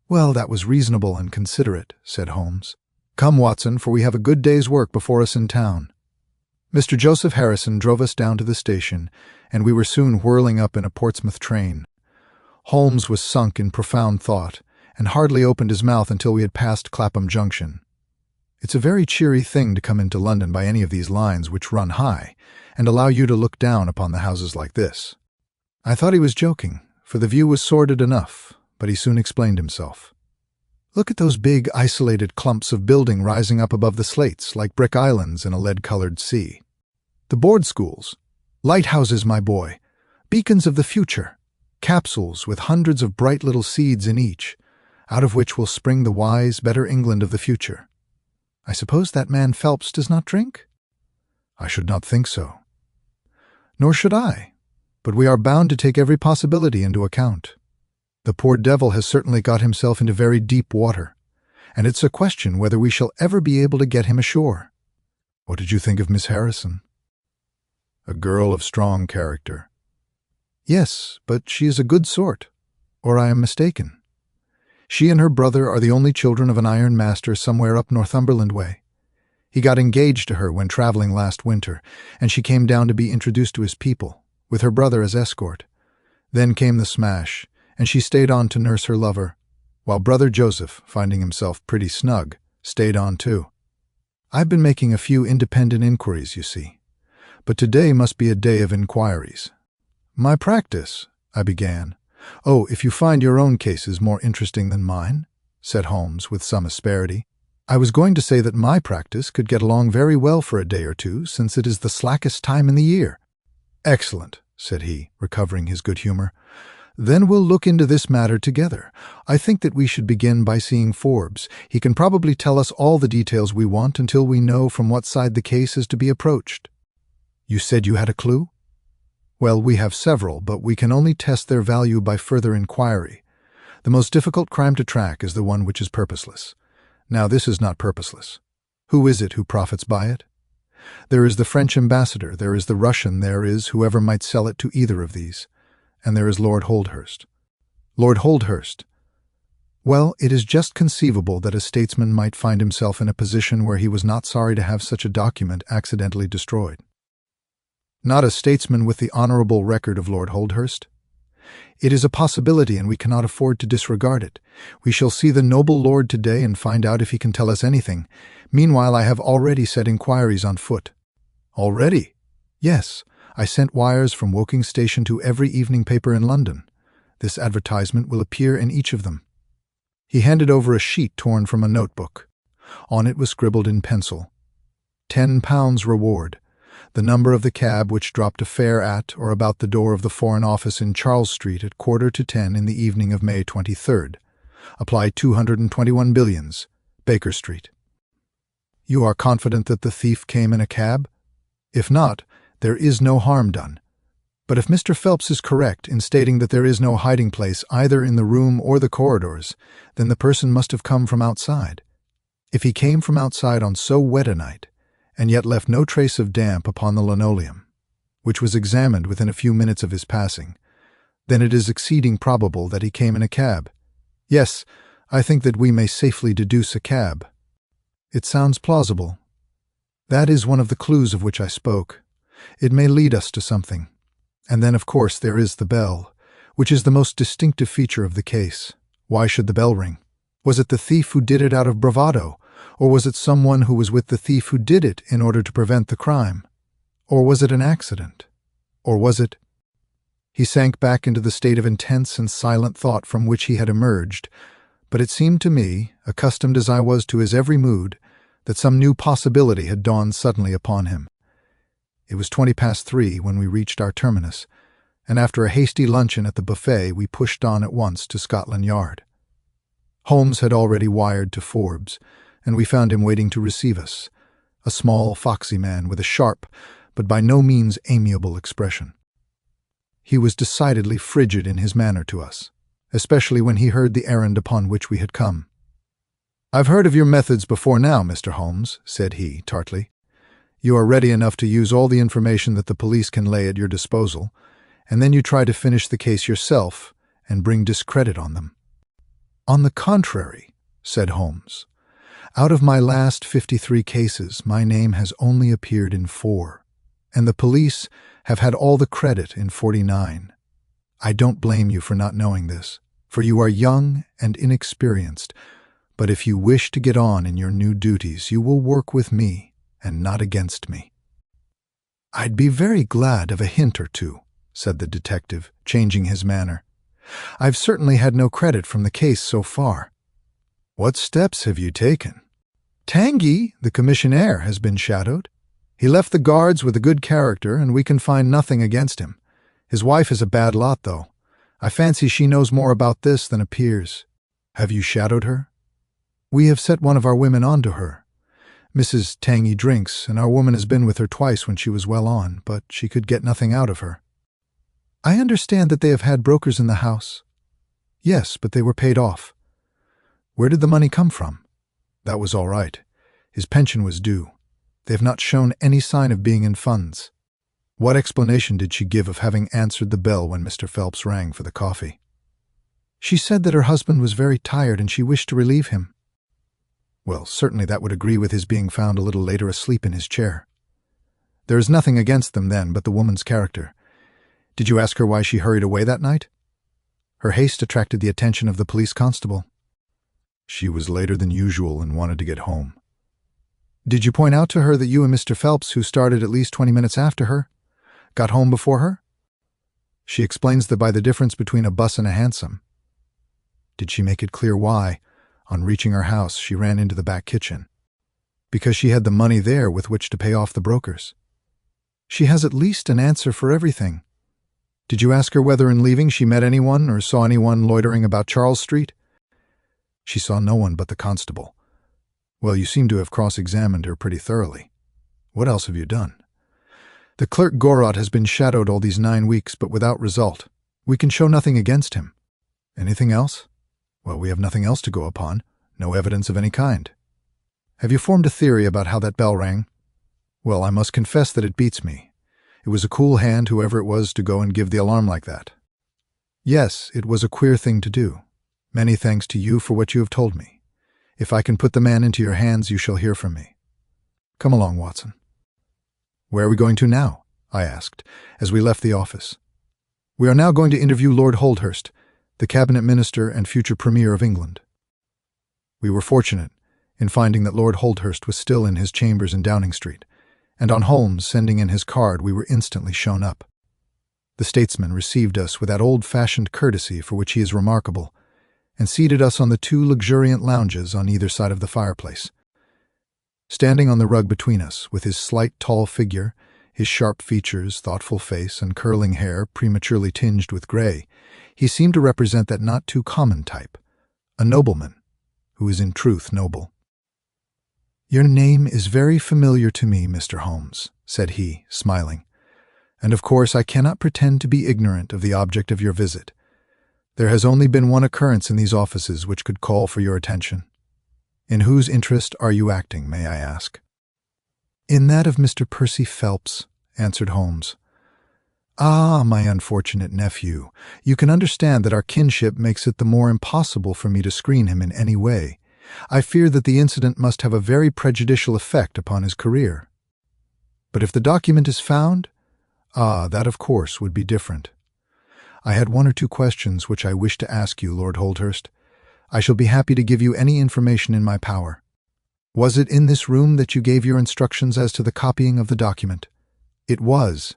"Well, that was reasonable and considerate," said Holmes. "Come, Watson, for we have a good day's work before us in town." Mr. Joseph Harrison drove us down to the station, and we were soon whirling up in a Portsmouth train. Holmes was sunk in profound thought, and hardly opened his mouth until we had passed Clapham Junction. It's a very cheery thing to come into London by any of these lines which run high, and allow you to look down upon the houses like this. I thought he was joking, for the view was sordid enough, but he soon explained himself. Look at those big, isolated clumps of building rising up above the slates, like brick islands in a lead-colored sea. The board schools. Lighthouses, my boy. Beacons of the future. Capsules with hundreds of bright little seeds in each, out of which will spring the wise, better England of the future. I suppose that man Phelps does not drink? I should not think so. Nor should I, but we are bound to take every possibility into account. The poor devil has certainly got himself into very deep water, and it's a question whether we shall ever be able to get him ashore. What did you think of Miss Harrison? A girl of strong character. Yes, but she is a good sort, or I am mistaken. She and her brother are the only children of an iron master somewhere up Northumberland way. He got engaged to her when traveling last winter, and she came down to be introduced to his people, with her brother as escort. Then came the smash, and she stayed on to nurse her lover, while brother Joseph, finding himself pretty snug, stayed on too. I've been making a few independent inquiries, you see, but today must be a day of inquiries. My practice, I began. Oh, if you find your own cases more interesting than mine, said Holmes with some asperity. I was going to say that my practice could get along very well for a day or two, since it is the slackest time in the year. Excellent, said he, recovering his good humor. Then we'll look into this matter together. I think that we should begin by seeing Forbes. He can probably tell us all the details we want until we know from what side the case is to be approached. You said you had a clue? Well, we have several, but we can only test their value by further inquiry. The most difficult crime to track is the one which is purposeless. Now, this is not purposeless. Who is it who profits by it? There is the French ambassador, there is the Russian, there is whoever might sell it to either of these. And there is Lord Holdhurst. Lord Holdhurst. Well, it is just conceivable that a statesman might find himself in a position where he was not sorry to have such a document accidentally destroyed. Not a statesman with the honorable record of Lord Holdhurst? It is a possibility, and we cannot afford to disregard it. We shall see the noble lord today and find out if he can tell us anything. Meanwhile, I have already set inquiries on foot. Already? Yes. I sent wires from Woking Station to every evening paper in London. This advertisement will appear in each of them. He handed over a sheet torn from a notebook. On it was scribbled in pencil, £10 reward. The number of the cab which dropped a fare at or about the door of the Foreign Office in Charles Street at 9:45 in the evening of May 23rd. Apply 221 billions, Baker Street. You are confident that the thief came in a cab? If not, there is no harm done. But if Mr. Phelps is correct in stating that there is no hiding place either in the room or the corridors, then the person must have come from outside. If he came from outside on so wet a night, and yet left no trace of damp upon the linoleum, which was examined within a few minutes of his passing, then it is exceeding probable that he came in a cab. Yes, I think that we may safely deduce a cab. It sounds plausible. That is one of the clues of which I spoke. It may lead us to something. And then, of course, there is the bell, which is the most distinctive feature of the case. Why should the bell ring? Was it the thief who did it out of bravado? Or was it someone who was with the thief who did it in order to prevent the crime? Or was it an accident? Or was it— He sank back into the state of intense and silent thought from which he had emerged, but it seemed to me, accustomed as I was to his every mood, that some new possibility had dawned suddenly upon him. It was 3:20 when we reached our terminus, and after a hasty luncheon at the buffet we pushed on at once to Scotland Yard. Holmes had already wired to Forbes, and we found him waiting to receive us, a small, foxy man with a sharp, but by no means amiable expression. He was decidedly frigid in his manner to us, especially when he heard the errand upon which we had come. "I've heard of your methods before now, Mr. Holmes," said he, tartly. "You are ready enough to use all the information that the police can lay at your disposal, and then you try to finish the case yourself and bring discredit on them." "On the contrary," said Holmes, "out of my last 53 cases, my name has only appeared in 4. and the police have had all the credit in 49. I don't blame you for not knowing this, for you are young and inexperienced, but if you wish to get on in your new duties, you will work with me and not against me." "I'd be very glad of a hint or two," said the detective, changing his manner. "I've certainly had no credit from the case so far." "What steps have you taken?" "Tanguy, the commissionaire, has been shadowed. He left the guards with a good character, and we can find nothing against him. His wife is a bad lot, though. I fancy she knows more about this than appears." "Have you shadowed her?" "We have set one of our women on to her. Mrs. Tanguy drinks, and our woman has been with her twice when she was well on, but she could get nothing out of her." "I understand that they have had brokers in the house." "Yes, but they were paid off." "Where did the money come from?" "That was all right. His pension was due. They have not shown any sign of being in funds." "What explanation did she give of having answered the bell when Mr. Phelps rang for the coffee?" "She said that her husband was very tired and she wished to relieve him." "Well, certainly that would agree with his being found a little later asleep in his chair. There is nothing against them then but the woman's character. Did you ask her why she hurried away that night?" "Her haste attracted the attention of the police constable." "She was later than usual and wanted to get home." "Did you point out to her that you and Mr. Phelps, who started at least 20 minutes after her, got home before her?" "She explains that by the difference between a bus and a hansom." "Did she make it clear why, on reaching her house, she ran into the back kitchen?" "Because she had the money there with which to pay off the brokers." "She has at least an answer for everything." "Did you ask her whether in leaving she met anyone or saw anyone loitering about Charles Street?" "She saw no one but the constable." "Well, you seem to have cross-examined her pretty thoroughly. What else have you done?" "The clerk Gorot has been shadowed all these 9 weeks, but without result. We can show nothing against him." "Anything else?" "Well, we have nothing else to go upon. No evidence of any kind." "Have you formed a theory about how that bell rang?" "Well, I must confess that it beats me. It was a cool hand, whoever it was, to go and give the alarm like that." "Yes, it was a queer thing to do. Many thanks to you for what you have told me. If I can put the man into your hands, you shall hear from me. Come along, Watson." "Where are we going to now?" I asked, as we left the office. "We are now going to interview Lord Holdhurst, the cabinet minister and future premier of England." We were fortunate in finding that Lord Holdhurst was still in his chambers in Downing Street, and on Holmes sending in his card we were instantly shown up. The statesman received us with that old-fashioned courtesy for which he is remarkable, and seated us on the 2 luxuriant lounges on either side of the fireplace. Standing on the rug between us, with his slight, tall figure, his sharp features, thoughtful face, and curling hair prematurely tinged with gray, he seemed to represent that not too common type, a nobleman, who is in truth noble. "Your name is very familiar to me, Mr. Holmes," said he, smiling, "and of course I cannot pretend to be ignorant of the object of your visit. There has only been one occurrence in these offices which could call for your attention. In whose interest are you acting, may I ask?" "In that of Mr. Percy Phelps," answered Holmes. "Ah, my unfortunate nephew, you can understand that our kinship makes it the more impossible for me to screen him in any way. I fear that the incident must have a very prejudicial effect upon his career. But if the document is found, that of course would be different. I had 1 or 2 questions which I wish to ask you, Lord Holdhurst. I shall be happy to give you any information in my power. Was it in this room that you gave your instructions as to the copying of the document?" "It was."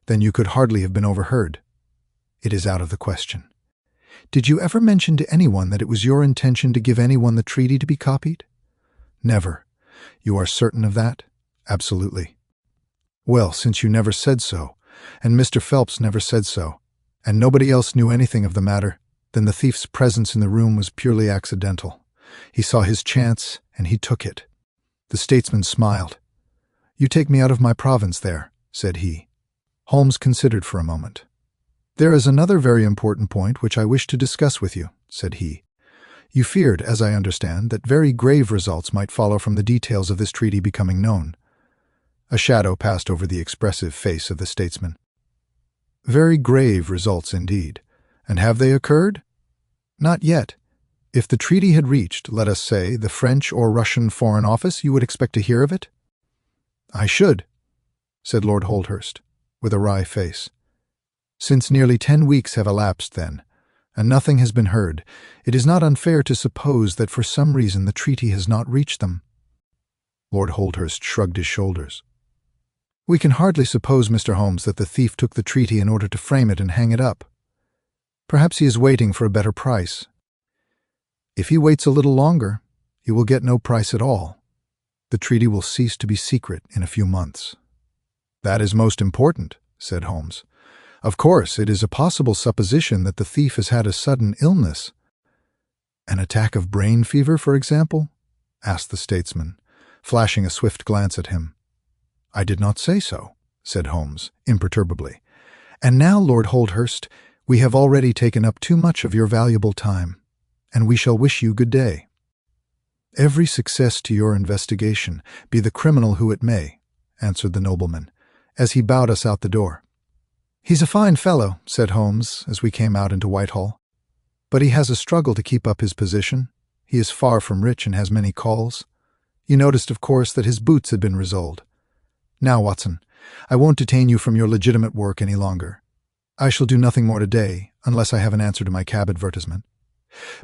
"Then you could hardly have been overheard." "It is out of the question." "Did you ever mention to anyone that it was your intention to give anyone the treaty to be copied?" "Never." "You are certain of that?" "Absolutely." "Well, since you never said so, and Mr. Phelps never said so, and nobody else knew anything of the matter, then the thief's presence in the room was purely accidental. He saw his chance, and he took it." The statesman smiled. "You take me out of my province there," said he. Holmes considered for a moment. "There is another very important point which I wish to discuss with you," said he. "You feared, as I understand, that very grave results might follow from the details of this treaty becoming known." A shadow passed over the expressive face of the statesman. "Very grave results indeed. And have they occurred?" "Not yet. If the treaty had reached, let us say, the French or Russian Foreign Office, you would expect to hear of it?" "I should." said Lord Holdhurst, with a wry face. "Since nearly 10 weeks have elapsed, then, and nothing has been heard, it is not unfair to suppose that for some reason the treaty has not reached them." Lord Holdhurst shrugged his shoulders. "We can hardly suppose, Mr. Holmes, that the thief took the treaty in order to frame it and hang it up. Perhaps he is waiting for a better price. If he waits a little longer, he will get no price at all. The treaty will cease to be secret in a few months." "That is most important," said Holmes. "Of course, it is a possible supposition that the thief has had a sudden illness." "An attack of brain fever, for example?" asked the statesman, flashing a swift glance at him. "I did not say so," said Holmes, imperturbably. "And now, Lord Holdhurst, we have already taken up too much of your valuable time, and we shall wish you good day." "Every success to your investigation, be the criminal who it may," answered the nobleman, as he bowed us out the door. "He's a fine fellow," said Holmes, as we came out into Whitehall. "But he has a struggle to keep up his position. He is far from rich and has many calls. You noticed, of course, that his boots had been resoled. Now, Watson, I won't detain you from your legitimate work any longer. I shall do nothing more today, unless I have an answer to my cab advertisement.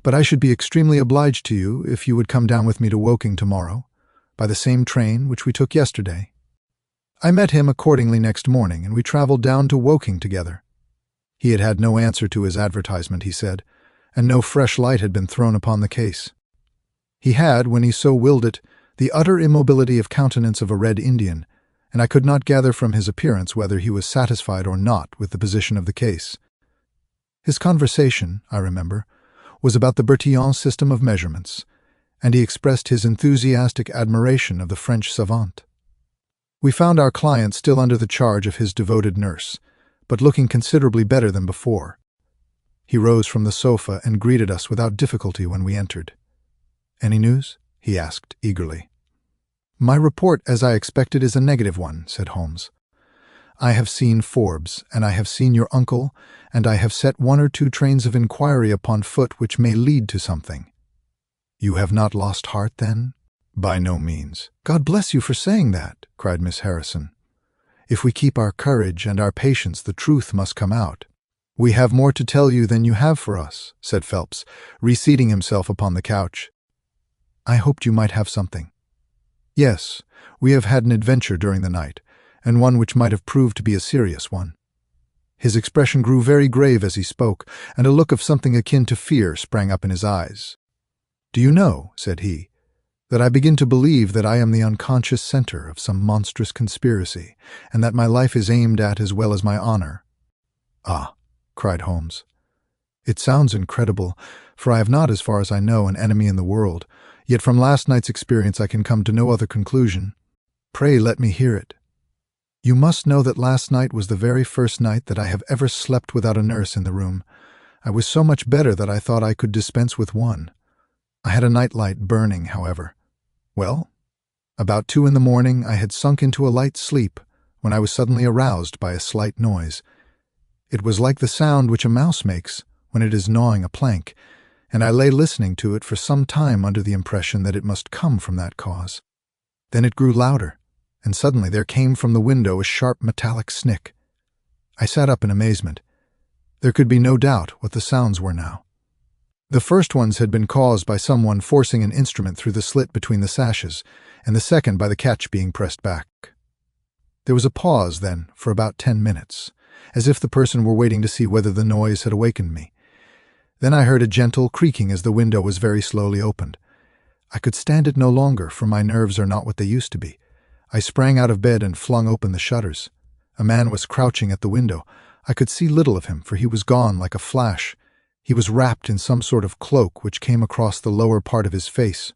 But I should be extremely obliged to you if you would come down with me to Woking tomorrow, by the same train which we took yesterday." I met him accordingly next morning, and we travelled down to Woking together. He had had no answer to his advertisement, he said, and no fresh light had been thrown upon the case. He had, when he so willed it, the utter immobility of countenance of a Red Indian, and I could not gather from his appearance whether he was satisfied or not with the position of the case. His conversation, I remember, was about the Bertillon system of measurements, and he expressed his enthusiastic admiration of the French savant. We found our client still under the charge of his devoted nurse, but looking considerably better than before. He rose from the sofa and greeted us without difficulty when we entered. "Any news?" he asked eagerly. "My report, as I expected, is a negative one," said Holmes. "I have seen Forbes, and I have seen your uncle, and I have set 1 or 2 trains of inquiry upon foot which may lead to something." "You have not lost heart, then?" "By no means." "God bless you for saying that," cried Miss Harrison. "If we keep our courage and our patience, the truth must come out." "We have more to tell you than you have for us," said Phelps, reseating himself upon the couch. "I hoped you might have something." "Yes, we have had an adventure during the night, and one which might have proved to be a serious one." His expression grew very grave as he spoke, and a look of something akin to fear sprang up in his eyes. "Do you know," said he, "that I begin to believe that I am the unconscious center of some monstrous conspiracy, and that my life is aimed at as well as my honor." "Ah," cried Holmes. "It sounds incredible, for I have not, as far as I know, an enemy in the world, yet from last night's experience I can come to no other conclusion. Pray let me hear it." "You must know that last night was the very first night that I have ever slept without a nurse in the room. I was so much better that I thought I could dispense with one. I had a night-light burning, however. Well, about 2 in the morning I had sunk into a light sleep when I was suddenly aroused by a slight noise. It was like the sound which a mouse makes when it is gnawing a plank, and I lay listening to it for some time under the impression that it must come from that cause. Then it grew louder, and suddenly there came from the window a sharp metallic snick. I sat up in amazement. There could be no doubt what the sounds were now. The first ones had been caused by someone forcing an instrument through the slit between the sashes, and the second by the catch being pressed back. There was a pause, then, for about 10 minutes, as if the person were waiting to see whether the noise had awakened me. Then I heard a gentle creaking as the window was very slowly opened. I could stand it no longer, for my nerves are not what they used to be. I sprang out of bed and flung open the shutters. A man was crouching at the window. I could see little of him, for he was gone like a flash. He was wrapped in some sort of cloak which came across the lower part of his face.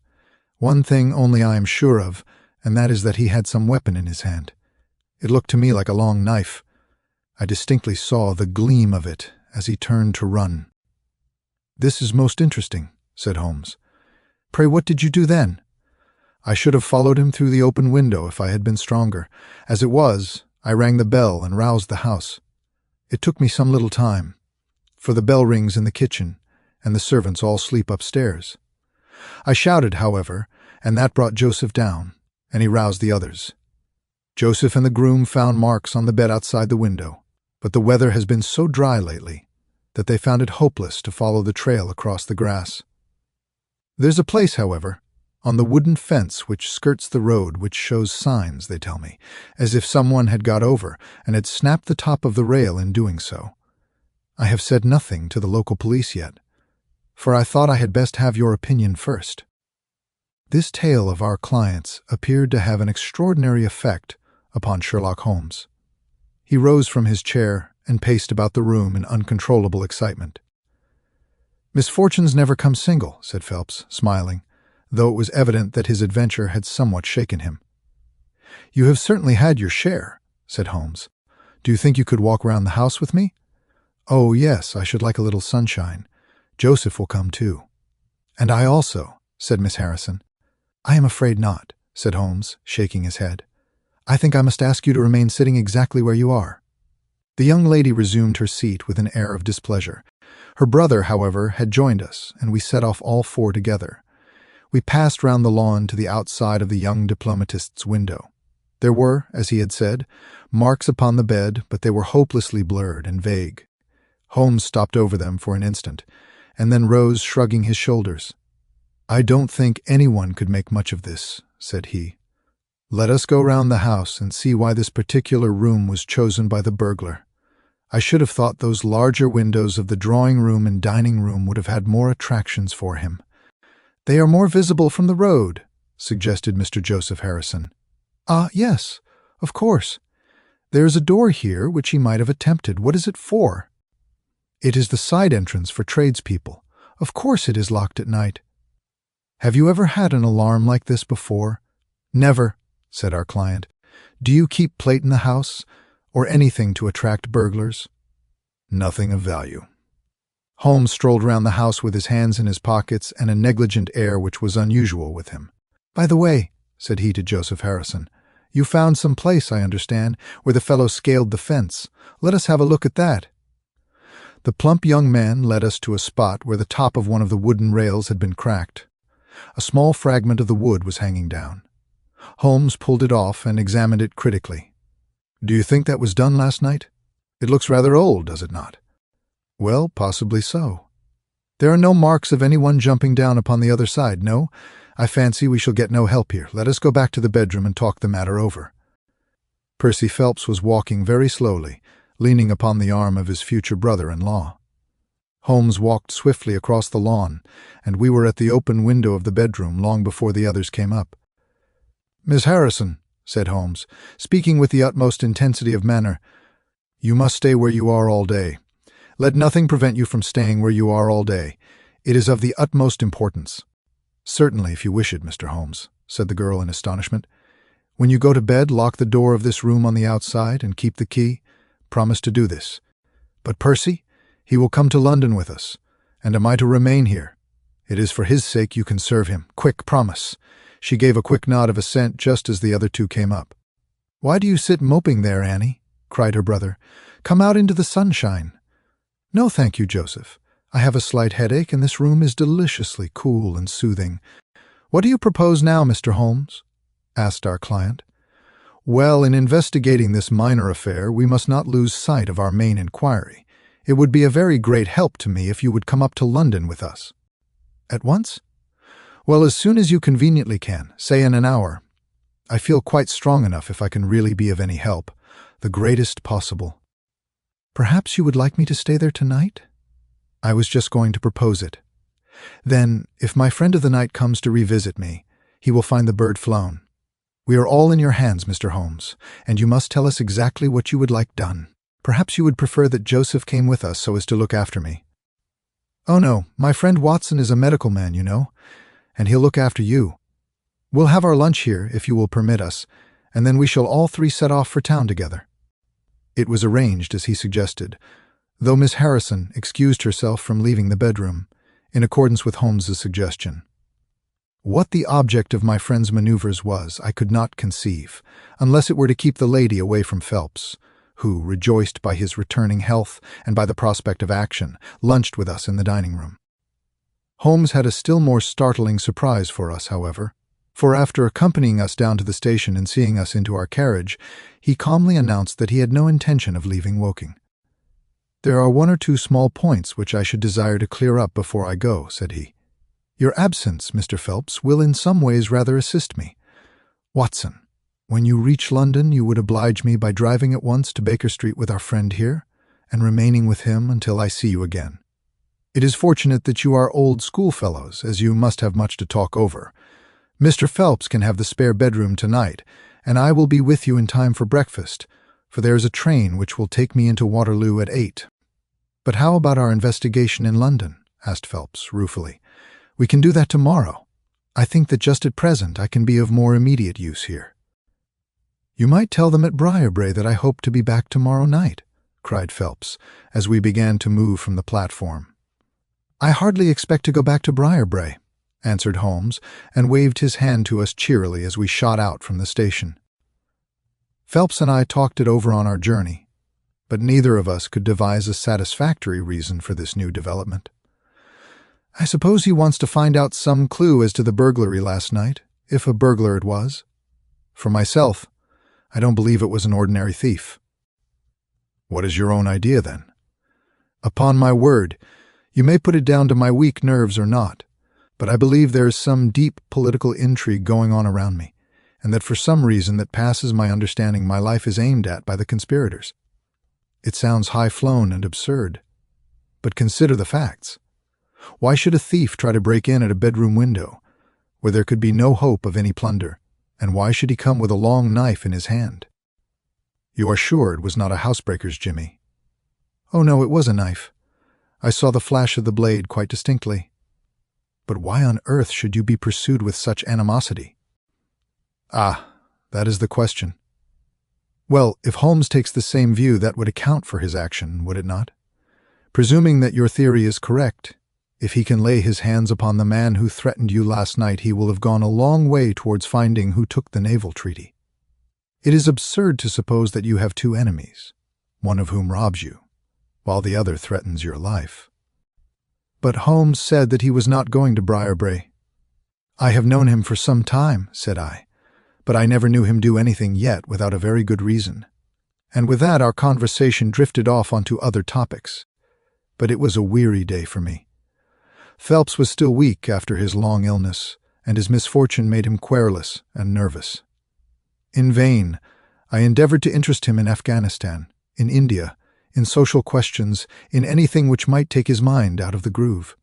One thing only I am sure of, and that is that he had some weapon in his hand. It looked to me like a long knife. I distinctly saw the gleam of it as he turned to run. "This is most interesting," said Holmes. "Pray, what did you do then?" "I should have followed him through the open window if I had been stronger. As it was, I rang the bell and roused the house. It took me some little time, for the bell rings in the kitchen, and the servants all sleep upstairs. I shouted, however, and that brought Joseph down, and he roused the others. Joseph and the groom found marks on the bed outside the window, but the weather has been so dry lately that they found it hopeless to follow the trail across the grass. There's a place, however, on the wooden fence which skirts the road which shows signs, they tell me, as if someone had got over and had snapped the top of the rail in doing so. I have said nothing to the local police yet, for I thought I had best have your opinion first. This tale of our client's appeared to have an extraordinary effect upon Sherlock Holmes. He rose from his chair and paced about the room in uncontrollable excitement. "Misfortunes never come single," said Phelps, smiling, though it was evident that his adventure had somewhat shaken him. "You have certainly had your share," said Holmes. "Do you think you could walk round the house with me?" "Oh, yes, I should like a little sunshine. Joseph will come too." "And I also," said Miss Harrison. "I am afraid not," said Holmes, shaking his head. "I think I must ask you to remain sitting exactly where you are." The young lady resumed her seat with an air of displeasure. Her brother, however, had joined us, and we set off all four together. We passed round the lawn to the outside of the young diplomatist's window. There were, as he had said, marks upon the bed, but they were hopelessly blurred and vague. Holmes stopped over them for an instant, and then rose, shrugging his shoulders. "I don't think anyone could make much of this," said he. "Let us go round the house and see why this particular room was chosen by the burglar. I should have thought those larger windows of the drawing-room and dining-room would have had more attractions for him." "They are more visible from the road," suggested Mr. Joseph Harrison. "Ah, yes, of course. There is a door here which he might have attempted. What is it for?" "It is the side entrance for tradespeople. Of course it is locked at night." "Have you ever had an alarm like this before?" "Never," said our client. "Do you keep plate in the house, or anything to attract burglars?" "Nothing of value." Holmes strolled round the house with his hands in his pockets and a negligent air which was unusual with him. "By the way," said he to Joseph Harrison, "you found some place, I understand, where the fellow scaled the fence. Let us have a look at that." The plump young man led us to a spot where the top of one of the wooden rails had been cracked. A small fragment of the wood was hanging down. Holmes pulled it off and examined it critically. "Do you think that was done last night? It looks rather old, does it not?" "Well, possibly so." "There are no marks of anyone jumping down upon the other side, no? I fancy we shall get no help here. Let us go back to the bedroom and talk the matter over." Percy Phelps was walking very slowly, leaning upon the arm of his future brother-in-law. Holmes walked swiftly across the lawn, and we were at the open window of the bedroom long before the others came up. "Miss Harrison," said Holmes, speaking with the utmost intensity of manner, "you must stay where you are all day. Let nothing prevent you from staying where you are all day. It is of the utmost importance." "Certainly, if you wish it, Mr. Holmes," said the girl in astonishment. "When you go to bed, lock the door of this room on the outside and keep the key. Promise to do this. But Percy, he will come to London with us, and am I to remain here? It is for his sake you can serve him. Quick, promise." She gave a quick nod of assent just as the other two came up. "Why do you sit moping there, Annie?" cried her brother. "Come out into the sunshine." "No, thank you, Joseph. I have a slight headache, and this room is deliciously cool and soothing. What do you propose now, Mr. Holmes?" asked our client. "Well, in investigating this minor affair, we must not lose sight of our main inquiry. It would be a very great help to me if you would come up to London with us." "At once?" "Well, as soon as you conveniently can, say in an hour. I feel quite strong enough if I can really be of any help, the greatest possible." "Perhaps you would like me to stay there tonight?" "I was just going to propose it." "Then, if my friend of the night comes to revisit me, he will find the bird flown. We are all in your hands, Mr. Holmes, and you must tell us exactly what you would like done. Perhaps you would prefer that Joseph came with us so as to look after me." "Oh no, my friend Watson is a medical man, you know, and he'll look after you. We'll have our lunch here, if you will permit us, and then we shall all three set off for town together." It was arranged as he suggested, though Miss Harrison excused herself from leaving the bedroom, in accordance with Holmes's suggestion. What the object of my friend's maneuvers was, I could not conceive, unless it were to keep the lady away from Phelps, who, rejoiced by his returning health and by the prospect of action, lunched with us in the dining-room. Holmes had a still more startling surprise for us, however. For after accompanying us down to the station and seeing us into our carriage, he calmly announced that he had no intention of leaving Woking. "There are one or two small points which I should desire to clear up before I go," said he. "Your absence, Mr. Phelps, will in some ways rather assist me. Watson, when you reach London, you would oblige me by driving at once to Baker Street with our friend here, and remaining with him until I see you again. It is fortunate that you are old schoolfellows, as you must have much to talk over. Mr. Phelps can have the spare bedroom tonight, and I will be with you in time for breakfast, for there is a train which will take me into Waterloo at 8. "But how about our investigation in London?" asked Phelps, ruefully. "We can do that tomorrow. I think that just at present I can be of more immediate use here." "You might tell them at Briarbrae that I hope to be back tomorrow night," cried Phelps, as we began to move from the platform. "I hardly expect to go back to Briarbrae," answered Holmes, and waved his hand to us cheerily as we shot out from the station. Phelps and I talked it over on our journey, but neither of us could devise a satisfactory reason for this new development. "I suppose he wants to find out some clue as to the burglary last night, if a burglar it was. For myself, I don't believe it was an ordinary thief." "What is your own idea, then?" "Upon my word, you may put it down to my weak nerves or not, but I believe there is some deep political intrigue going on around me, and that for some reason that passes my understanding my life is aimed at by the conspirators. It sounds high-flown and absurd, but consider the facts. Why should a thief try to break in at a bedroom window, where there could be no hope of any plunder, and why should he come with a long knife in his hand?" "You are sure it was not a housebreaker's jimmy?" "Oh no, it was a knife. I saw the flash of the blade quite distinctly." "But why on earth should you be pursued with such animosity?" "Ah, that is the question. Well, if Holmes takes the same view, that would account for his action, would it not? Presuming that your theory is correct, if he can lay his hands upon the man who threatened you last night, he will have gone a long way towards finding who took the Naval Treaty. It is absurd to suppose that you have two enemies, one of whom robs you, while the other threatens your life." "But Holmes said that he was not going to Briarbrae." "I have known him for some time," said I, "but I never knew him do anything yet without a very good reason." And with that our conversation drifted off onto other topics. But it was a weary day for me. Phelps was still weak after his long illness, and his misfortune made him querulous and nervous. In vain, I endeavored to interest him in Afghanistan, in India, in social questions, in anything which might take his mind out of the groove.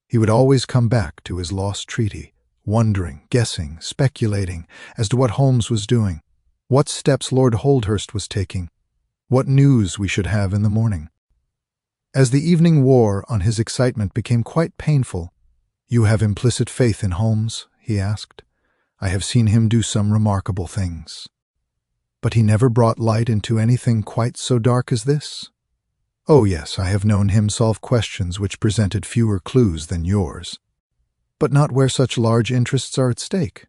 He would always come back to his lost treaty, wondering, guessing, speculating as to what Holmes was doing, what steps Lord Holdhurst was taking, what news we should have in the morning. As the evening wore on, his excitement became quite painful. "You have implicit faith in Holmes?" he asked. "I have seen him do some remarkable things. But he never brought light into anything quite so dark as this?" "Oh yes, I have known him solve questions which presented fewer clues than yours." "But not where such large interests are at stake?"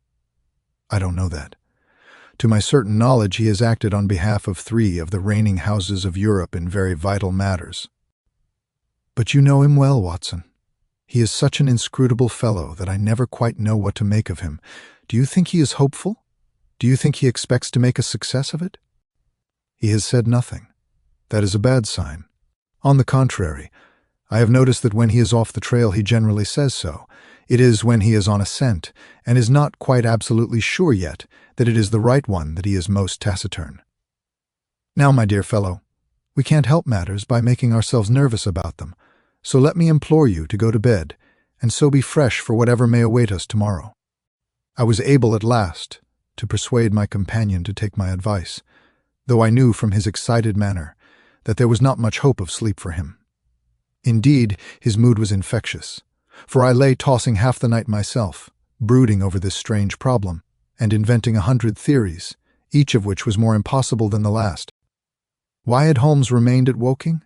"I don't know that. To my certain knowledge, he has acted on behalf of 3 of the reigning houses of Europe in very vital matters." "But you know him well, Watson. He is such an inscrutable fellow that I never quite know what to make of him. Do you think he is hopeful? Do you think he expects to make a success of it?" "He has said nothing. That is a bad sign. On the contrary, I have noticed that when he is off the trail he generally says so. It is when he is on a scent, and is not quite absolutely sure yet that it is the right one, that he is most taciturn. Now, my dear fellow, we can't help matters by making ourselves nervous about them, so let me implore you to go to bed, and so be fresh for whatever may await us tomorrow." I was able at last to persuade my companion to take my advice, though I knew from his excited manner that there was not much hope of sleep for him. Indeed, his mood was infectious, for I lay tossing half the night myself, brooding over this strange problem, and inventing 100 theories, each of which was more impossible than the last. Why had Holmes remained at Woking?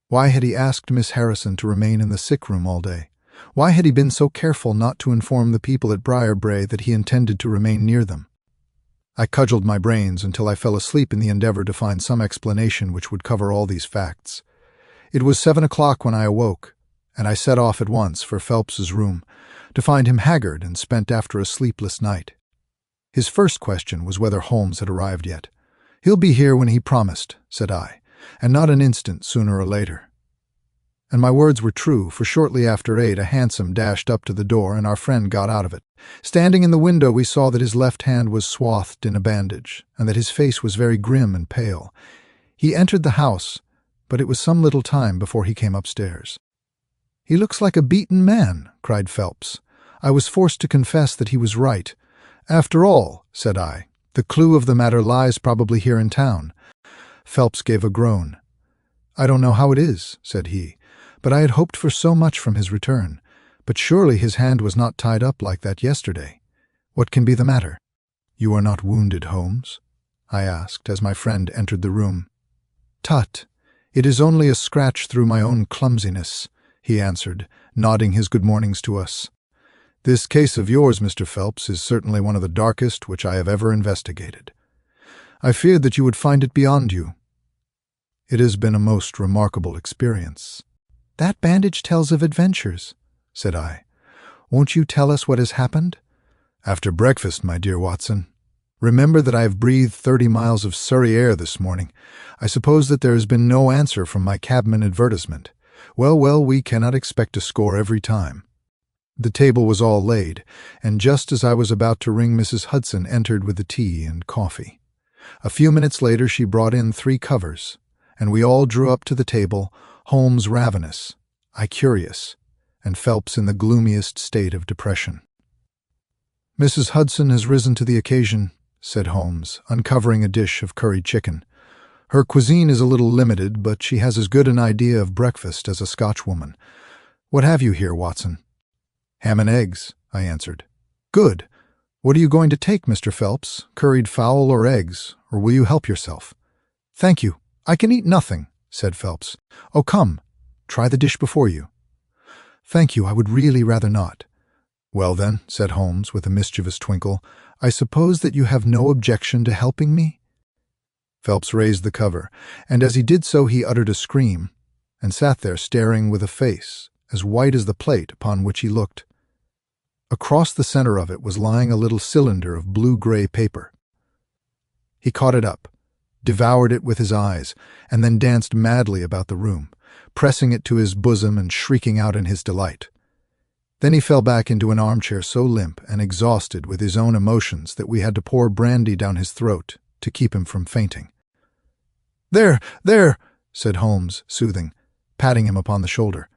Why had he asked Miss Harrison to remain in the sick-room all day? Why had he been so careful not to inform the people at Briarbrae that he intended to remain near them? I cudgelled my brains until I fell asleep in the endeavour to find some explanation which would cover all these facts. It was 7 o'clock when I awoke, and I set off at once for Phelps's room, to find him haggard and spent after a sleepless night. His first question was whether Holmes had arrived yet. "He'll be here when he promised," said I, "and not an instant sooner or later." And my words were true, for shortly after 8 a hansom dashed up to the door and our friend got out of it. Standing in the window, we saw that his left hand was swathed in a bandage and that his face was very grim and pale. He entered the house, but it was some little time before he came upstairs. "He looks like a beaten man," cried Phelps. I was forced to confess that he was right. "After all," said I, "the clue of the matter lies probably here in town." Phelps gave a groan. "I don't know how it is," said he, "but I had hoped for so much from his return. But surely his hand was not tied up like that yesterday. What can be the matter?" "You are not wounded, Holmes?" I asked as my friend entered the room. "Tut, it is only a scratch through my own clumsiness," he answered, nodding his good mornings to us. "This case of yours, Mr. Phelps, is certainly one of the darkest which I have ever investigated. I feared that you would find it beyond you. It has been a most remarkable experience." "That bandage tells of adventures," said I. "Won't you tell us what has happened?" "After breakfast, my dear Watson. Remember that I have breathed 30 miles of Surrey air this morning. I suppose that there has been no answer from my cabman advertisement. Well, we cannot expect to score every time." The table was all laid, and just as I was about to ring, Mrs. Hudson entered with the tea and coffee. A few minutes later she brought in 3 covers, and we all drew up to the table, Holmes ravenous, I curious, and Phelps in the gloomiest state of depression. "Mrs. Hudson has risen to the occasion," said Holmes, uncovering a dish of curried chicken. "Her cuisine is a little limited, but she has as good an idea of breakfast as a Scotchwoman. What have you here, Watson?" "Ham and eggs," I answered. "Good. What are you going to take, Mr. Phelps? Curried fowl or eggs, or will you help yourself?" "Thank you. I can eat nothing," said Phelps. "Oh, come, try the dish before you." "Thank you, I would really rather not." "Well then," said Holmes with a mischievous twinkle, "I suppose that you have no objection to helping me?" Phelps raised the cover, and as he did so he uttered a scream, and sat there staring with a face as white as the plate upon which he looked. Across the center of it was lying a little cylinder of blue-gray paper. He caught it up, devoured it with his eyes, and then danced madly about the room, pressing it to his bosom and shrieking out in his delight. Then he fell back into an armchair so limp and exhausted with his own emotions that we had to pour brandy down his throat to keep him from fainting. "There, there," said Holmes, soothing, patting him upon the shoulder.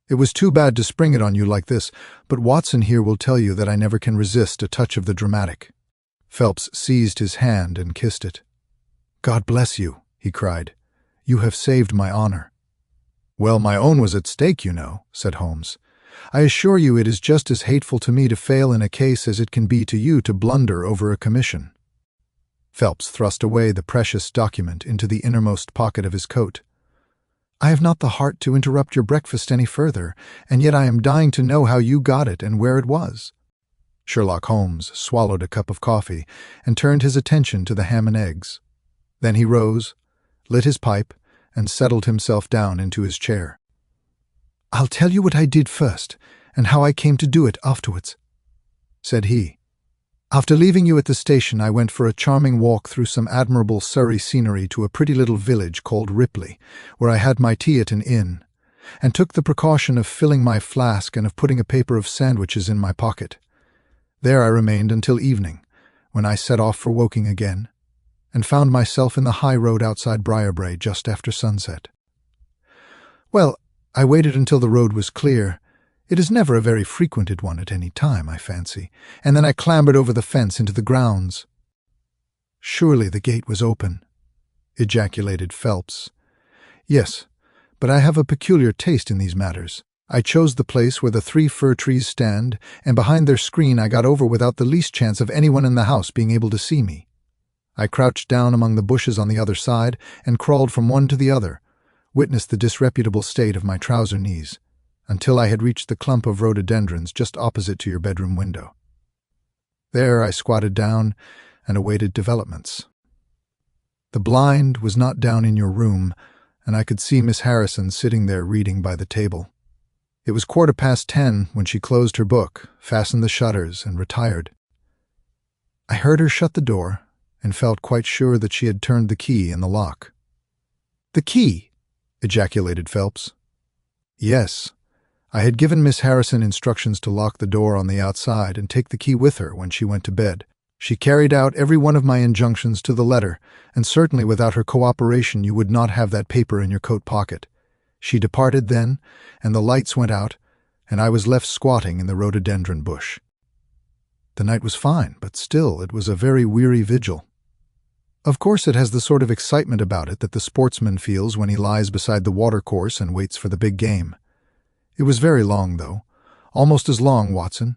"It was too bad to spring it on you like this, but Watson here will tell you that I never can resist a touch of the dramatic." Phelps seized his hand and kissed it. "God bless you," he cried. "You have saved my honor." "Well, my own was at stake, you know," said Holmes. "I assure you it is just as hateful to me to fail in a case as it can be to you to blunder over a commission." Phelps thrust away the precious document into the innermost pocket of his coat. "I have not the heart to interrupt your breakfast any further, and yet I am dying to know how you got it and where it was." Sherlock Holmes swallowed a cup of coffee and turned his attention to the ham and eggs. Then he rose, lit his pipe, and settled himself down into his chair. "I'll tell you what I did first, and how I came to do it afterwards," said he. "After leaving you at the station, I went for a charming walk through some admirable Surrey scenery to a pretty little village called Ripley, where I had my tea at an inn, and took the precaution of filling my flask and of putting a paper of sandwiches in my pocket. There I remained until evening, when I set off for Woking again, and found myself in the high road outside Briarbrae just after sunset. Well, I waited until the road was clear. It is never a very frequented one at any time, I fancy, and then I clambered over the fence into the grounds." "Surely the gate was open," ejaculated Phelps. "Yes, but I have a peculiar taste in these matters. I chose the place where the 3 fir trees stand, and behind their screen I got over without the least chance of anyone in the house being able to see me. I crouched down among the bushes on the other side and crawled from one to the other, witnessed the disreputable state of my trouser knees, until I had reached the clump of rhododendrons just opposite to your bedroom window. There I squatted down and awaited developments. The blind was not down in your room, and I could see Miss Harrison sitting there reading by the table. It was 10:15 when she closed her book, fastened the shutters, and retired. I heard her shut the door and felt quite sure that she had turned the key in the lock. "The key!" ejaculated Phelps. "Yes. I had given Miss Harrison instructions to lock the door on the outside and take the key with her when she went to bed. She carried out every one of my injunctions to the letter, and certainly without her cooperation you would not have that paper in your coat pocket. She departed then, and the lights went out, and I was left squatting in the rhododendron bush." The night was fine, but still it was a very weary vigil. Of course it has the sort of excitement about it that the sportsman feels when he lies beside the watercourse and waits for the big game. It was very long, though, almost as long, Watson,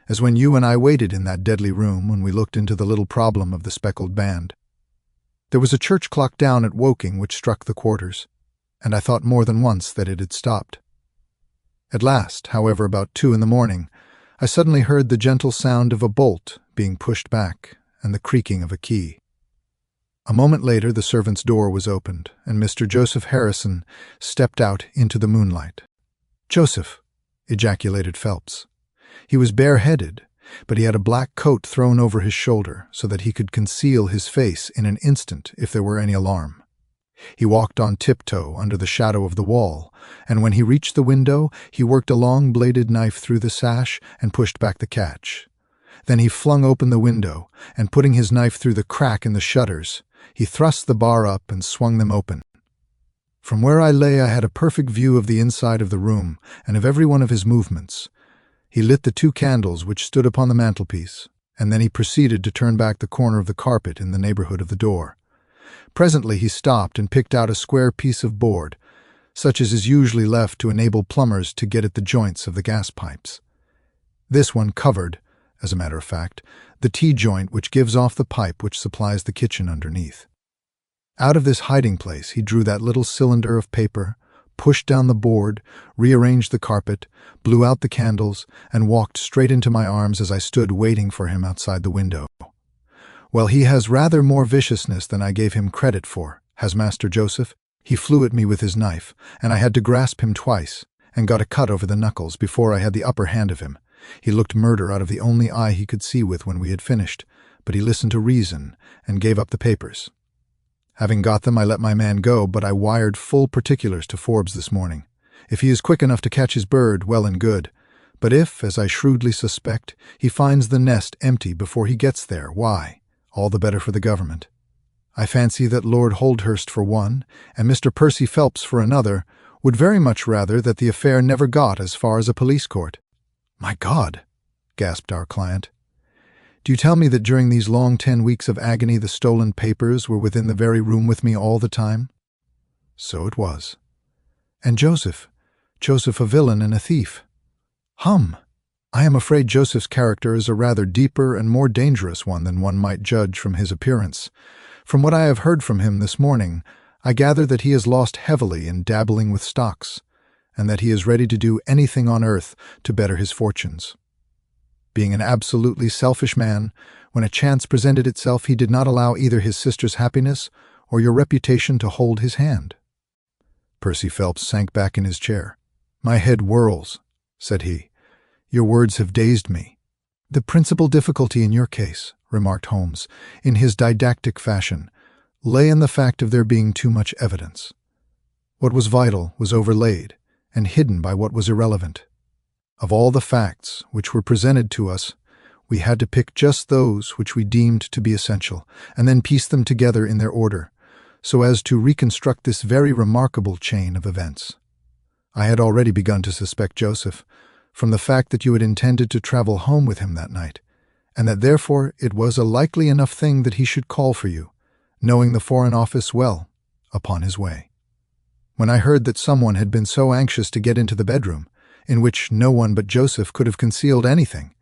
as when you and I waited in that deadly room when we looked into the little problem of the speckled band. There was a church clock down at Woking which struck the quarters, and I thought more than once that it had stopped. At last, however, about 2 in the morning, I suddenly heard the gentle sound of a bolt being pushed back and the creaking of a key. A moment later the servant's door was opened, and Mr. Joseph Harrison stepped out into the moonlight. "Joseph!" ejaculated Phelps. He was bareheaded, but he had a black coat thrown over his shoulder so that he could conceal his face in an instant if there were any alarm. He walked on tiptoe under the shadow of the wall, and when he reached the window, he worked a long-bladed knife through the sash and pushed back the catch. Then he flung open the window, and putting his knife through the crack in the shutters, he thrust the bar up and swung them open. From where I lay I had a perfect view of the inside of the room and of every one of his movements. He lit the 2 candles which stood upon the mantelpiece, and then he proceeded to turn back the corner of the carpet in the neighborhood of the door. Presently he stopped and picked out a square piece of board, such as is usually left to enable plumbers to get at the joints of the gas pipes. This one covered, as a matter of fact, the T-joint which gives off the pipe which supplies the kitchen underneath. Out of this hiding place he drew that little cylinder of paper, pushed down the board, rearranged the carpet, blew out the candles, and walked straight into my arms as I stood waiting for him outside the window. Well, he has rather more viciousness than I gave him credit for, has Master Joseph. He flew at me with his knife, and I had to grasp him twice, and got a cut over the knuckles before I had the upper hand of him. He looked murder out of the only eye he could see with when we had finished, but he listened to reason and gave up the papers. Having got them, I let my man go, but I wired full particulars to Forbes this morning. If he is quick enough to catch his bird, well and good. But if, as I shrewdly suspect, he finds the nest empty before he gets there, why, all the better for the government. I fancy that Lord Holdhurst for one, and Mr. Percy Phelps for another, would very much rather that the affair never got as far as a police court. "My God!" gasped our client. "Do you tell me that during these long 10 weeks of agony the stolen papers were within the very room with me all the time?" So it was. "And Joseph a villain and a thief. Hum! I am afraid Joseph's character is a rather deeper and more dangerous one than one might judge from his appearance. From what I have heard from him this morning, I gather that he has lost heavily in dabbling with stocks, and that he is ready to do anything on earth to better his fortunes. Being an absolutely selfish man, when a chance presented itself he did not allow either his sister's happiness or your reputation to hold his hand." Percy Phelps sank back in his chair. "My head whirls," said he. "Your words have dazed me." "The principal difficulty in your case," remarked Holmes, in his didactic fashion, "lay in the fact of there being too much evidence. What was vital was overlaid and hidden by what was irrelevant. Of all the facts which were presented to us, we had to pick just those which we deemed to be essential, and then piece them together in their order, so as to reconstruct this very remarkable chain of events. I had already begun to suspect Joseph, from the fact that you had intended to travel home with him that night, and that therefore it was a likely enough thing that he should call for you, knowing the Foreign Office well, upon his way. When I heard that someone had been so anxious to get into the bedroom, in which no one but Joseph could have concealed anything,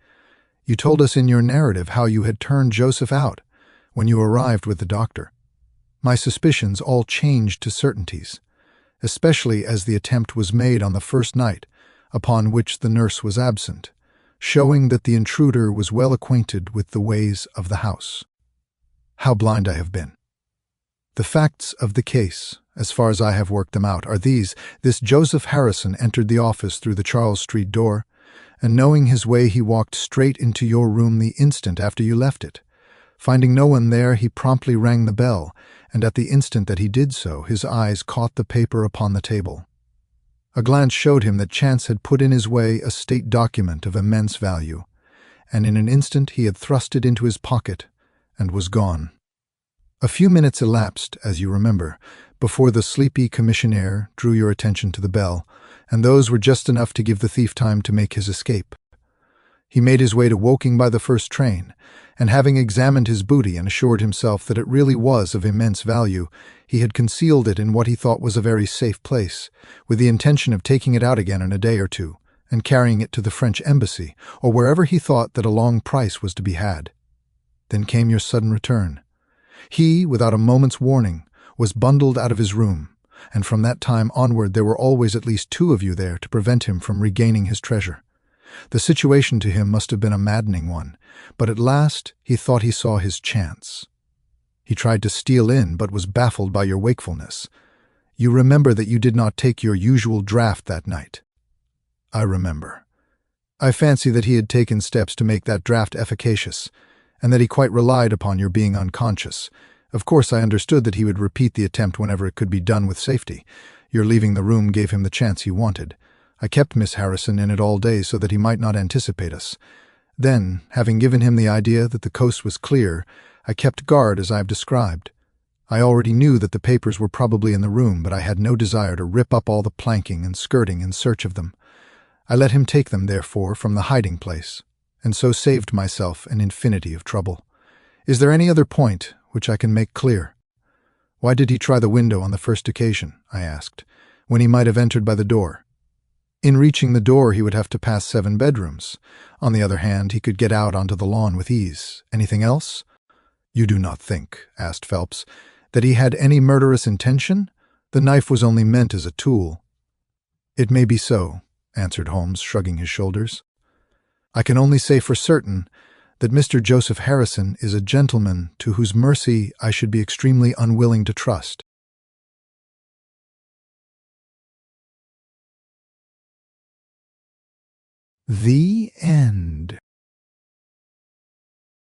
you told us in your narrative how you had turned Joseph out when you arrived with the doctor. My suspicions all changed to certainties, especially as the attempt was made on the first night, upon which the nurse was absent, showing that the intruder was well acquainted with the ways of the house. How blind I have been! The facts of the case, as far as I have worked them out, are these. This Joseph Harrison entered the office through the Charles Street door, and knowing his way he walked straight into your room the instant after you left it. Finding no one there, he promptly rang the bell, and at the instant that he did so, his eyes caught the paper upon the table. A glance showed him that chance had put in his way a state document of immense value, and in an instant he had thrust it into his pocket and was gone. A few minutes elapsed, as you remember, before the sleepy commissionaire drew your attention to the bell, and those were just enough to give the thief time to make his escape. He made his way to Woking by the first train, and having examined his booty and assured himself that it really was of immense value, he had concealed it in what he thought was a very safe place, with the intention of taking it out again in a day or two, and carrying it to the French embassy, or wherever he thought that a long price was to be had. Then came your sudden return. He, without a moment's warning, was bundled out of his room, and from that time onward there were always at least two of you there to prevent him from regaining his treasure. The situation to him must have been a maddening one, but at last he thought he saw his chance. He tried to steal in, but was baffled by your wakefulness. You remember that you did not take your usual draught that night. I remember. I fancy that he had taken steps to make that draught efficacious, and that he quite relied upon your being unconscious. Of course, I understood that he would repeat the attempt whenever it could be done with safety. Your leaving the room gave him the chance he wanted. I kept Miss Harrison in it all day so that he might not anticipate us. Then, having given him the idea that the coast was clear, I kept guard as I have described. I already knew that the papers were probably in the room, but I had no desire to rip up all the planking and skirting in search of them. I let him take them, therefore, from the hiding place, and so saved myself an infinity of trouble. Is there any other point which I can make clear? Why did he try the window on the first occasion, I asked, when he might have entered by the door? In reaching the door he would have to pass 7 bedrooms. On the other hand, he could get out onto the lawn with ease. Anything else? You do not think, asked Phelps, that he had any murderous intention? The knife was only meant as a tool. It may be so, answered Holmes, shrugging his shoulders. I can only say for certain that Mr. Joseph Harrison is a gentleman to whose mercy I should be extremely unwilling to trust. The end.